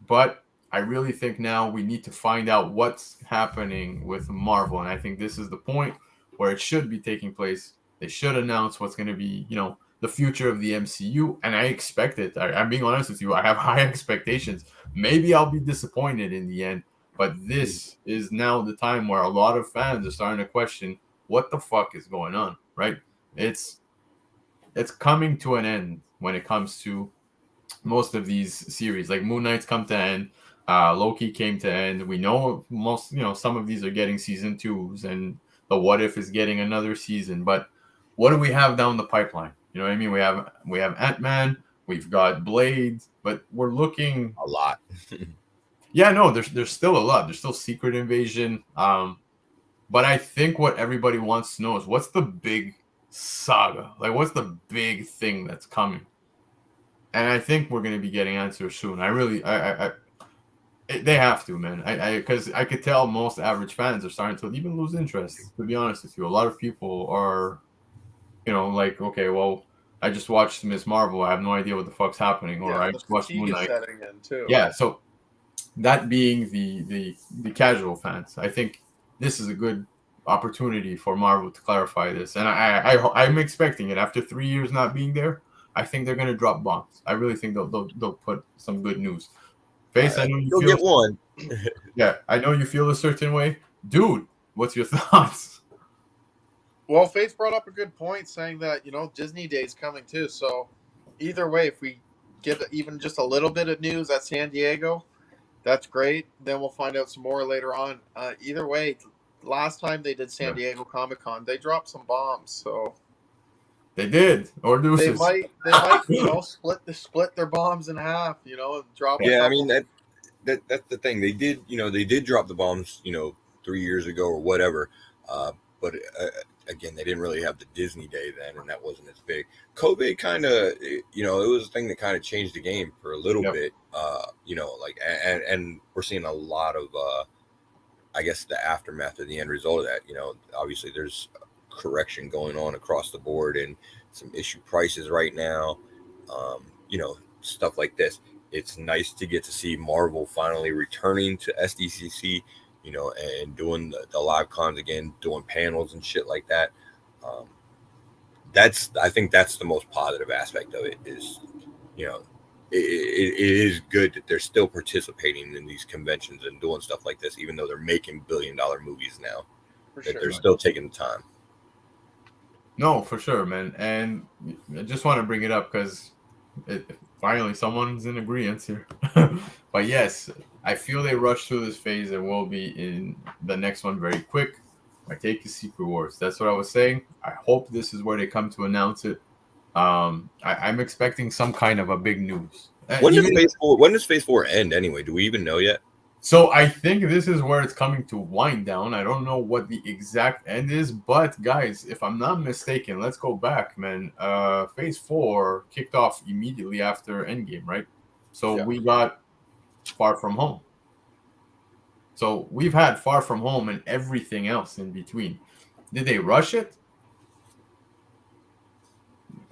But I really think now we need to find out what's happening with Marvel, and I think this is the point where it should be taking place. They should announce what's going to be, the future of the MCU, and I expect it. I'm being honest with you. I have high expectations. Maybe I'll be disappointed in the end, but this is now the time where a lot of fans are starting to question what the fuck is going on, right? It's coming to an end when it comes to most of these series. Like Moon Knight's come to end. Loki came to end. We know some of these are getting season 2s, and the What If is getting another season. But what do we have down the pipeline? You know what I mean? We have Ant-Man, we've got Blade, but we're looking a lot. Yeah, no, there's still a lot. There's still Secret Invasion. But I think what everybody wants to know is what's the big saga? Like, what's the big thing that's coming? And I think we're going to be getting answers soon. They have to, man. Because I could tell most average fans are starting to even lose interest, to be honest with you. A lot of people are, like, okay, well, I just watched Ms. Marvel. I have no idea what the fuck's happening. Or I just watched Moon Knight. Yeah, so that being the casual fans, I think this is a good opportunity for Marvel to clarify this. And I'm expecting it. After 3 years not being there, I think they're going to drop bombs. I really think they'll put some good news. Face, I know you feel get one. Yeah, I know you feel a certain way. Dude, what's your thoughts? Well, Face brought up a good point saying that, Disney Day is coming too. So either way, if we get even just a little bit of news at San Diego, that's great. Then we'll find out some more later on. Either way, last time they did San Diego Comic-Con, they dropped some bombs. So they did. Or they might split their bombs in half, and drop. Yeah, I mean that's the thing. They did drop the bombs, 3 years ago or whatever. But again, they didn't really have the Disney Day then, and that wasn't as big. COVID kind of, it was a thing that kind of changed the game for a little bit. And we're seeing a lot of, I guess, the aftermath of the end result of that. Obviously there's correction going on across the board and some issue prices right now. Stuff like this. It's nice to get to see Marvel finally returning to SDCC, and doing the live cons again, doing panels and shit like that. I think that's the most positive aspect of it is, it is good that they're still participating in these conventions and doing stuff like this, even though they're making billion-dollar movies now. They're still taking the time. No, for sure, man. And I just want to bring it up because finally someone's in agreement here. But yes, I feel they rushed through this phase and will be in the next one very quick. My take is Secret Wars. That's what I was saying. I hope this is where they come to announce it. I'm expecting some kind of a big news. When does Phase 4 end anyway? Do we even know yet? So I think this is where it's coming to wind down. I don't know what the exact end is, but guys, if I'm not mistaken, let's go back, man. Phase 4 kicked off immediately after Endgame, right? So we got Far From Home. So we've had Far From Home and everything else in between. Did they rush it?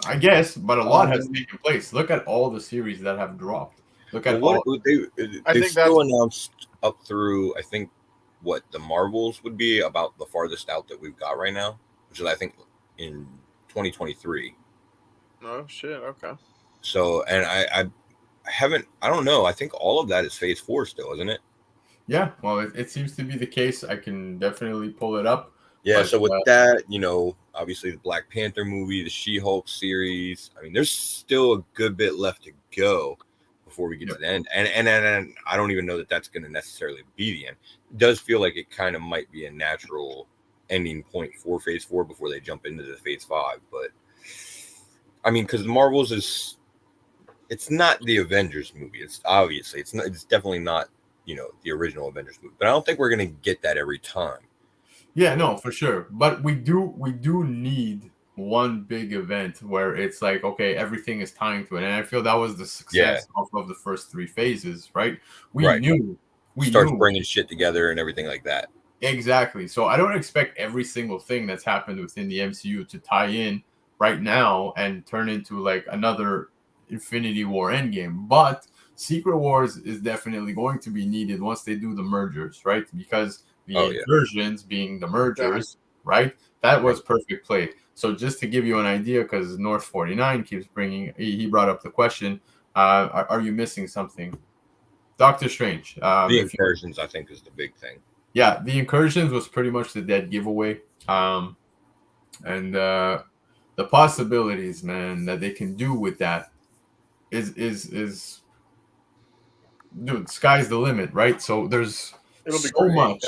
I guess, but a lot has taken place. Look at all the series that have dropped. Look at what I they think still that's- announced up through, I think, what the Marvels would be about the farthest out that we've got right now, which is I think in 2023. Oh shit. Okay. So, and I haven't, I don't know. I think all of that is Phase 4 still, isn't it? Yeah, well, it seems to be the case. I can definitely pull it up. Yeah. But, So with that, you know, obviously the Black Panther movie, the She-Hulk series. I mean, there's still a good bit left to go before we get to the end. And I don't even know that that's going to necessarily be the end. It does feel like it kind of might be a natural ending point for Phase 4 before they jump into the Phase 5. But I mean, because the Marvels it's not the Avengers movie. It's obviously it's definitely not, you know, the original Avengers movie. But I don't think we're going to get that every time. Yeah, no, for sure. But we do need one big event where it's like, okay, everything is tying to it. And I feel that was the success of the first 3 phases, right? We knew bringing shit together and everything like that. Exactly. So I don't expect every single thing that's happened within the MCU to tie in right now and turn into like another Infinity War Endgame. But Secret Wars is definitely going to be needed once they do the mergers, right? Because the incursions being the mergers, right? That was perfect play. So just to give you an idea, because North 49 keeps bringing, he brought up the question, are you missing something? Doctor Strange. The incursions, I think, is the big thing. Yeah, the incursions was pretty much the dead giveaway. And the possibilities, man, that they can do with that is dude, sky's the limit, right? So there's so much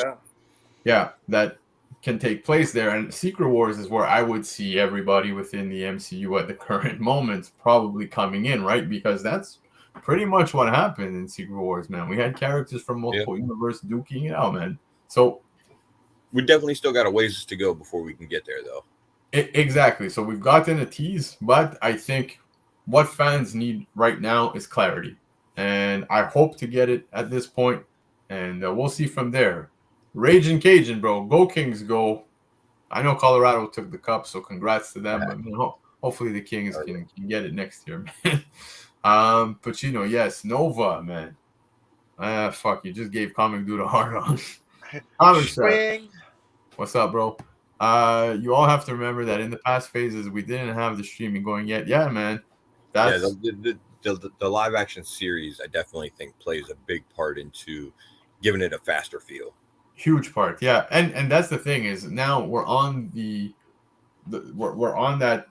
that can take place there. And Secret Wars is where I would see everybody within the MCU at the current moment probably coming in, right? Because that's pretty much what happened in Secret Wars, man. We had characters from multiple universes duking it out, man. So we definitely still got a ways to go before we can get there, though. Exactly. So we've gotten a tease, but I think what fans need right now is clarity. And I hope to get it at this point, and we'll see from there. Raging Cajun, bro. Go Kings, go. I know Colorado took the cup, so congrats to them. But hopefully the Kings can get it next year, man. But you know, yes, Nova, man. Fuck, you just gave Comic.Dood a hard on. What's up, bro? You all have to remember that in the past phases we didn't have the streaming going yet. Yeah, man. That's the live action series, I definitely think plays a big part into giving it a faster feel. Huge part, yeah. And that's the thing is now we're on we're on that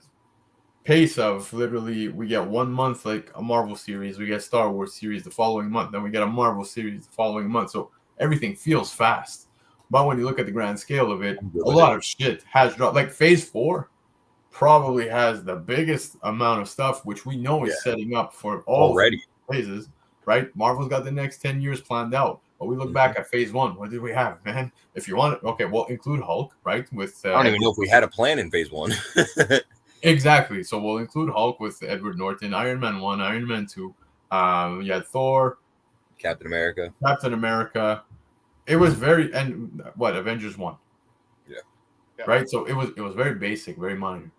pace of literally we get 1 month like a Marvel series, we get Star Wars series the following month, then we get a Marvel series the following month. So everything feels fast. But when you look at the grand scale of it, a lot of shit has dropped. Like Phase 4 probably has the biggest amount of stuff, which we know is setting up for all phases, right? Marvel's got the next 10 years planned out. But we look back at Phase 1. What did we have, man? If you want it, okay, well, include Hulk, right? With I don't even know if we had a plan in Phase 1. Exactly. So we'll include Hulk with Edward Norton, Iron Man 1, Iron Man 2. You had Thor. Captain America. It was very Avengers 1. Yeah. Right? So it was very basic, very minor.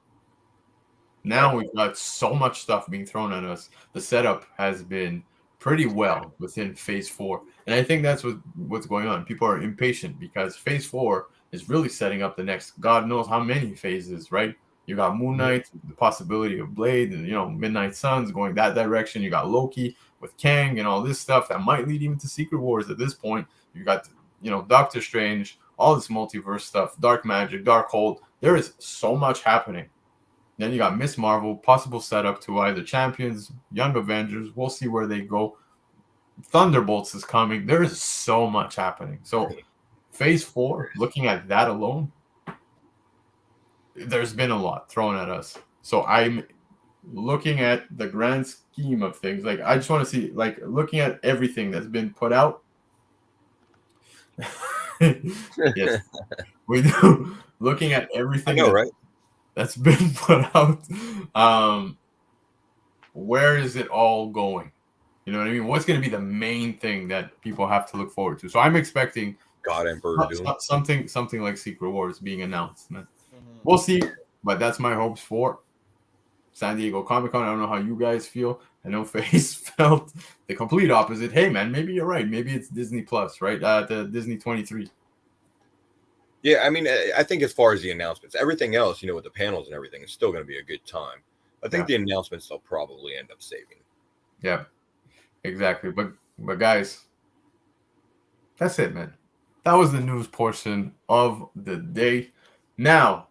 Now we've got so much stuff being thrown at us. The setup has been pretty well within Phase 4. And I think that's what's going on. People are impatient because Phase 4 is really setting up the next God knows how many phases, right? You got Moon Knight, the possibility of Blade, and Midnight Suns going that direction. You got Loki with Kang and all this stuff that might lead even to Secret Wars at this point. You got Doctor Strange, all this multiverse stuff, Dark Magic, Darkhold. There is so much happening. Then you got Miss Marvel, possible setup to either Champions, Young Avengers. We'll see where they go. Thunderbolts is coming. There is so much happening. So Phase 4, looking at that alone, there's been a lot thrown at us. So I'm looking at the grand scheme of things. Like, I just want to see, like, looking at everything that's been put out. Yes, we do. Looking at everything that's been put out. Where is it all going? You know what I mean? What's going to be the main thing that people have to look forward to? So I'm expecting God Emperor Doom. Something like Secret Wars being announced, man. We'll see, but that's my hopes for San Diego Comic-Con. I don't know how you guys feel. I know Face felt the complete opposite. Hey, man, maybe you're right. Maybe it's Disney Plus, right? The Disney 23. Yeah, I mean, I think as far as the announcements, everything else, with the panels and everything, is still going to be a good time. I think the announcements they'll probably end up saving. Yeah, exactly. But guys, that's it, man. That was the news portion of the day. Now,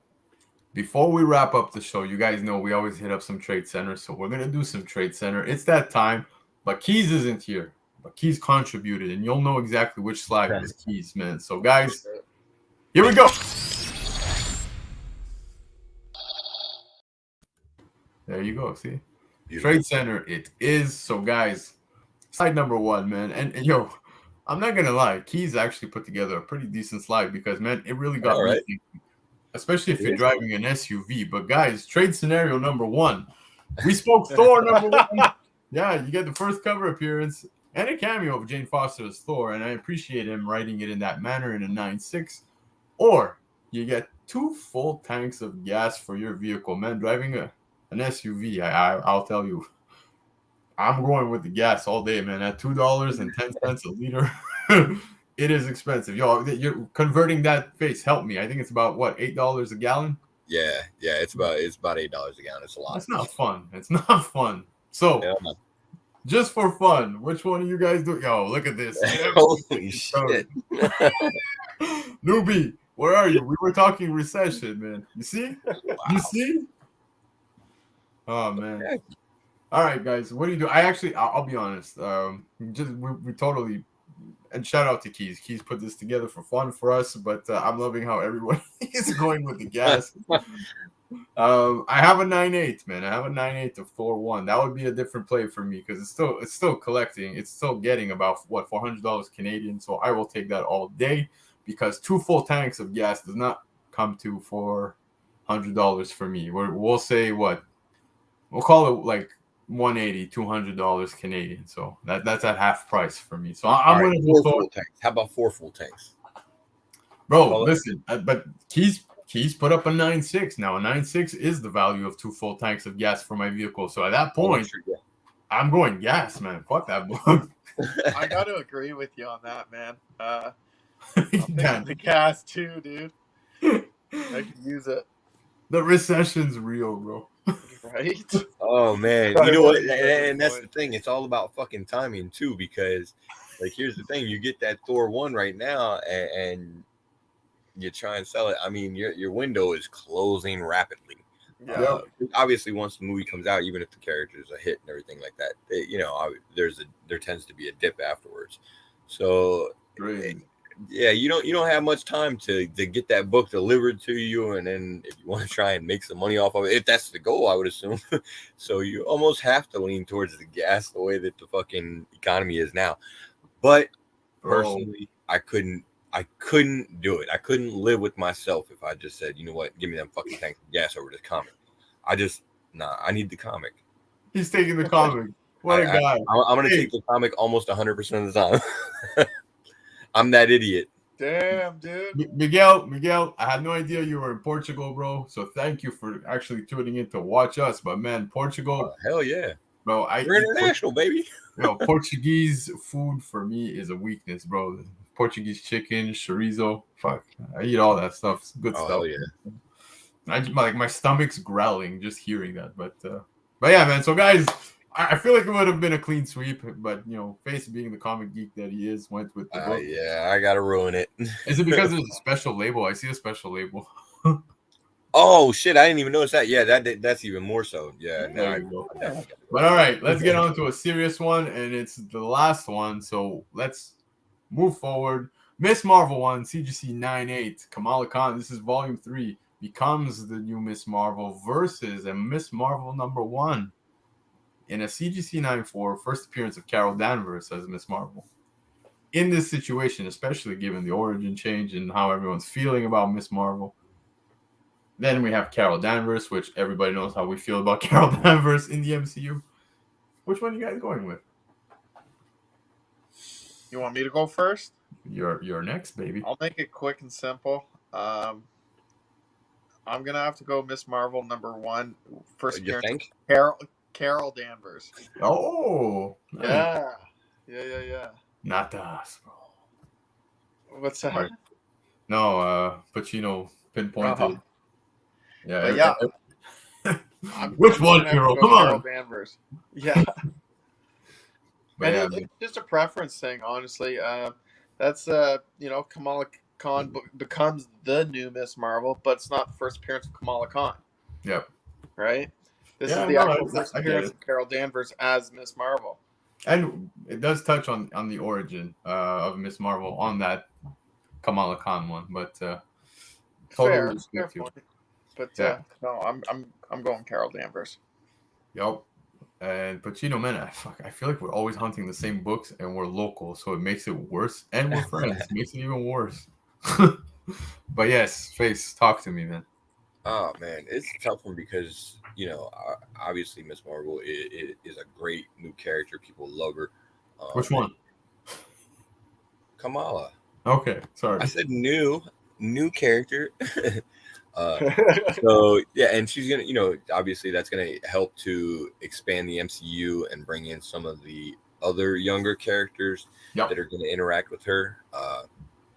before we wrap up the show, you guys know we always hit up some Tradecentre, so we're going to do some Tradecentre. It's that time, but Keys isn't here. But Keys contributed, and you'll know exactly which slide was Keys, man. So, guys, here we go. There you go, see? Tradecentre it is. So, guys, slide number 1, man. And yo, I'm not going to lie. Keys actually put together a pretty decent slide because, man, it really got me thinking. Especially if you're driving an SUV. But guys, trade scenario number 1. We spoke Thor number 1. Yeah, you get the first cover appearance and a cameo of Jane Foster as Thor, and I appreciate him writing it in that manner in a 9.6. Or you get 2 full tanks of gas for your vehicle. Man, driving an SUV, I'll tell you, I'm going with the gas all day, man. At $2.10 a liter. It is expensive. Yo, you're converting that Face. Help me. I think it's about what, $8 a gallon? Yeah, it's about $8 a gallon. It's a lot. It's not fun. It's not fun. So, just for fun, which one of you guys do? Yo, look at this. Holy shit. Newbie, where are you? We were talking recession, man. You see? Wow. You see? Oh man. Okay. All right, guys. What do you do? I'll be honest. We totally. And shout out to Keys. Keys put this together for fun for us, but I'm loving how everyone is going with the gas. I have a 9.8, man. I have a 9.8 to 4.1. That would be a different play for me because it's still collecting. It's still getting about what, $400 Canadian. So I will take that all day because 2 full tanks of gas does not come to $400 for me. We'll say what? We'll call it like $180, $200 Canadian. So that's at half price for me. So I'm going to do 4 full tanks. How about 4 full tanks? Bro, listen, but Keys put up a 9.6. Now a 9.6 is the value of 2 full tanks of gas for my vehicle. So at that point, I'm going gas, man. Fuck that book. I got to agree with you on that, man. I'm the gas too, dude. I could use it. The recession's real, bro. Right? Oh man, you know what? And that's the thing. It's all about fucking timing too, because like here's the thing: you get that Thor 1 right now, and you try and sell it. I mean, your window is closing rapidly. Yeah. Obviously, once the movie comes out, even if the character is a hit and everything like that, there tends to be a dip afterwards. So. Great. Yeah, you don't have much time to get that book delivered to you, and then if you want to try and make some money off of it, if that's the goal, I would assume. So you almost have to lean towards the gas the way that the fucking economy is now. But personally, I couldn't do it. I couldn't live with myself if I just said, you know what, give me them fucking tanks of gas over this comic. I need the comic. He's taking the comic. What a guy. I'm gonna take the comic almost 100% of the time. I'm that idiot. Damn, dude. Miguel, I had no idea you were in Portugal, bro. So thank you for actually tuning in to watch us. But man, Portugal. Hell yeah. Bro, we're international, baby. Portuguese food for me is a weakness, bro. Portuguese chicken, chorizo. Fuck. I eat all that stuff. It's good stuff. Hell yeah. My stomach's growling just hearing that. But yeah, man. So guys, I feel like it would have been a clean sweep, but Face being the comic geek that he is, went with the book. Yeah, I gotta ruin it. Is it because there's a special label? I see a special label. Oh shit! I didn't even notice that. Yeah, that's even more so. Yeah. There you go. But all right, let's get on to a serious one, and it's the last one. So let's move forward. Miss Marvel 1, CGC 9.8, Kamala Khan. This is Volume 3. Becomes the new Miss Marvel versus a Miss Marvel number 1. In a CGC 9.4, first appearance of Carol Danvers as Miss Marvel. In this situation, especially given the origin change and how everyone's feeling about Miss Marvel, then we have Carol Danvers, which everybody knows how we feel about Carol Danvers in the MCU. Which one are you guys going with? You want me to go first? you're next, baby. I'll make it quick and simple. I'm gonna have to go Miss Marvel #1. First You appearance, think? Carol Danvers. Oh, nice. Yeah. Not us, bro. What's that? Right. No, Pacino pinpointed. Oh. Yeah, But Which I'm one, gonna have to Carol? go Come Carol on. Danvers. Yeah. But And yeah, it's just a preference thing, honestly. That's Kamala Khan becomes the new Miss Marvel, but it's not the first appearance of Kamala Khan, yep. right? This Yeah, is the no, actual first I get appearance it. of Carol Danvers as Miss Marvel. And it does touch on the origin of Miss Marvel on that Kamala Khan one, but totally Fair respect you. point. But Yeah. no, I'm going Carol Danvers. Yep. And Pacino, man, I feel like we're always hunting the same books, and we're local, so it makes it worse. And we're friends, it makes it even worse. But yes, Face, talk to me, man. Oh man, it's a tough one because obviously Miss Marvel is a great new character. People love her. Which one? Kamala. Okay, sorry. I said new character. So yeah, and she's gonna, obviously that's gonna help to expand the MCU and bring in some of the other younger characters that are gonna interact with her.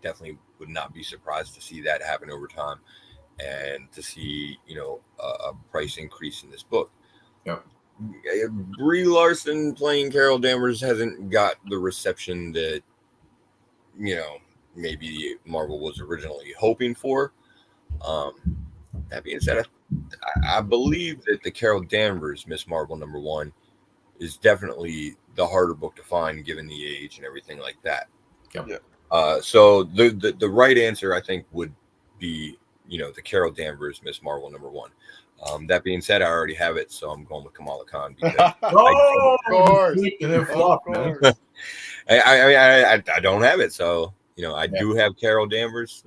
Definitely would not be surprised to see that happen over time, and to see a price increase in this book. Yep. Brie Larson playing Carol Danvers hasn't got the reception that maybe Marvel was originally hoping for. That being said, I believe that the Carol Danvers Miss Marvel #1 is definitely the harder book to find given the age and everything like that. Yep. Yeah. So the right answer, I think, would be the Carol Danvers Miss Marvel #1. That being said, I already have it, so I'm going with Kamala Khan because Oh, of course. man. I don't have it, so I do have Carol Danvers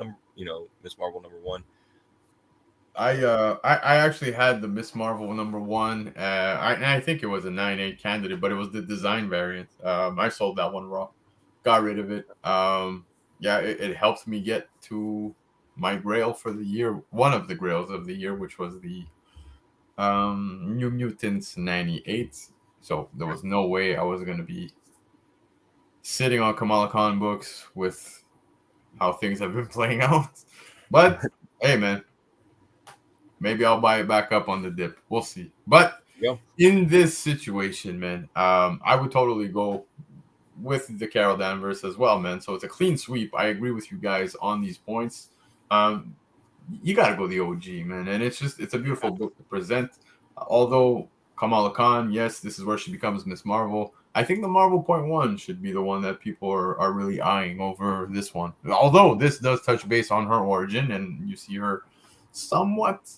Miss Marvel #1. I actually had the Miss Marvel #1. I think it was a 9.8 candidate, but it was the design variant. I sold that one raw, got rid of it. It helped me get to my grail for the year, one of the grails of the year, which was the New Mutants 98. So there was no way I was going to be sitting on Kamala Khan books with how things have been playing out. But hey, man, maybe I'll buy it back up on the dip. We'll see. But in this situation, man, I would totally go with the Carol Danvers as well, man. So it's a clean sweep. I agree with you guys on these points. You got to go the OG, man. And it's a beautiful book to present. Although Kamala Khan, yes, this is where she becomes Miss Marvel. I think the Marvel .1 should be the one that people are really eyeing over this one. Although this does touch base on her origin, and you see her somewhat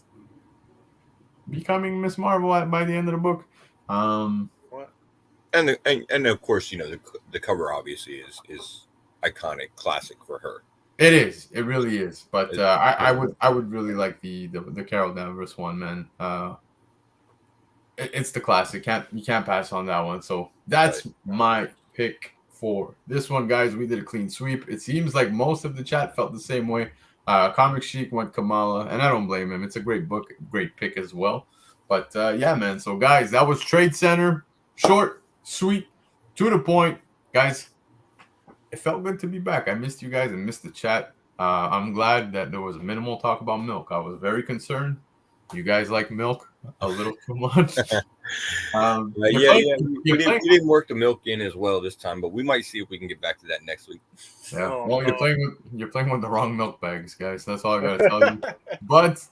becoming Miss Marvel by the end of the book. And of course, the cover obviously is iconic, classic for her. It is. It really is. But I would really like the Carol Danvers one, man. It's the classic. You can't pass on that one. So that's my pick for this one, guys. We did a clean sweep. It seems like most of the chat felt the same way. Comic Chic went Kamala, and I don't blame him. It's a great book, great pick as well. But yeah, man. So guys, that was Tradecentre. Short, sweet, to the point, guys. It felt good to be back. I missed you guys and missed the chat. I'm glad that there was minimal talk about milk. I was very concerned. You guys like milk a little too much. We didn't work the milk in as well this time, but we might see if we can get back to that next week. Yeah. You're playing with the wrong milk bags, guys. That's all I gotta tell you. But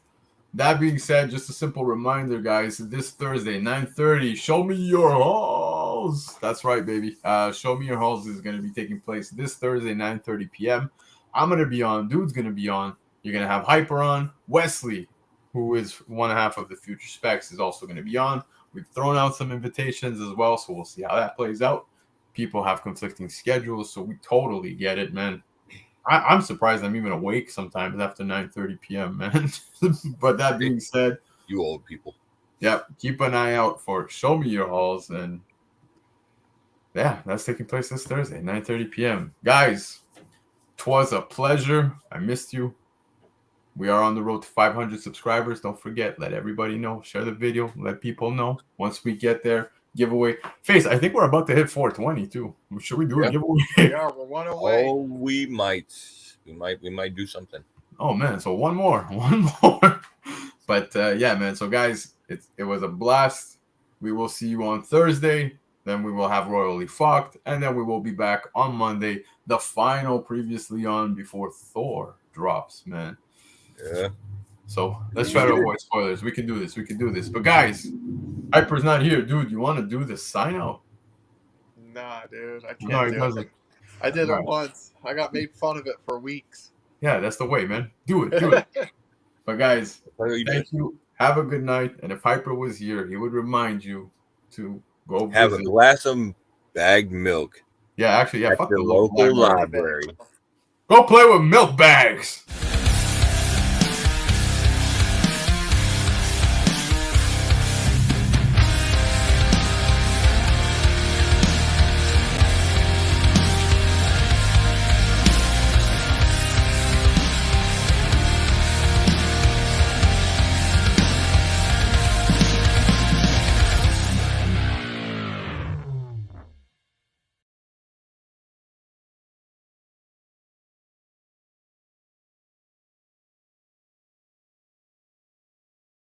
that being said, just a simple reminder, guys. This Thursday, 9:30, Show Me Your Halls. That's right, baby. Show Me Your Halls is gonna be taking place this Thursday, 9:30 p.m. I'm gonna be on. Dude's gonna be on. You're gonna have Hyper on. Wesley, who is one half of the Future Specs, is also going to be on. We've thrown out some invitations as well, so we'll see how that plays out. People have conflicting schedules, so we totally get it, man. I'm surprised I'm even awake sometimes after 9:30 p.m., man. But that being said, you old people. Yep, keep an eye out for Show Me Your Halls, and yeah, that's taking place this Thursday, 9:30 p.m. Guys, 'Twas a pleasure. I missed you. We are on the road to 500 subscribers. Don't forget, let everybody know. Share the video. Let people know. Once we get there, giveaway. Face, I think we're about to hit 420 too. Should we do a giveaway? Yeah, we're one away. Oh, we might do something. Oh man, so one more. But yeah, man. So guys, it was a blast. We will see you on Thursday. Then we will have Royally Fucked, and then we will be back on Monday. The final previously on before Thor drops, man. Yeah. So let's try to avoid spoilers. We can do this. We can do this. But guys, Hyper's not here, dude. You want to do the sign out? Nah, dude, I can't. No, he do doesn't. it. I did Right. it once. I got made fun of it for weeks. Yeah, that's the way, man. Do it. Do it. But guys, Thank thank you. Have a good night. And if Hyper was here, he would remind you to go Have a visit. glass of bagged milk Yeah, actually, yeah. at Fuck the the local library. library. Go play with milk bags.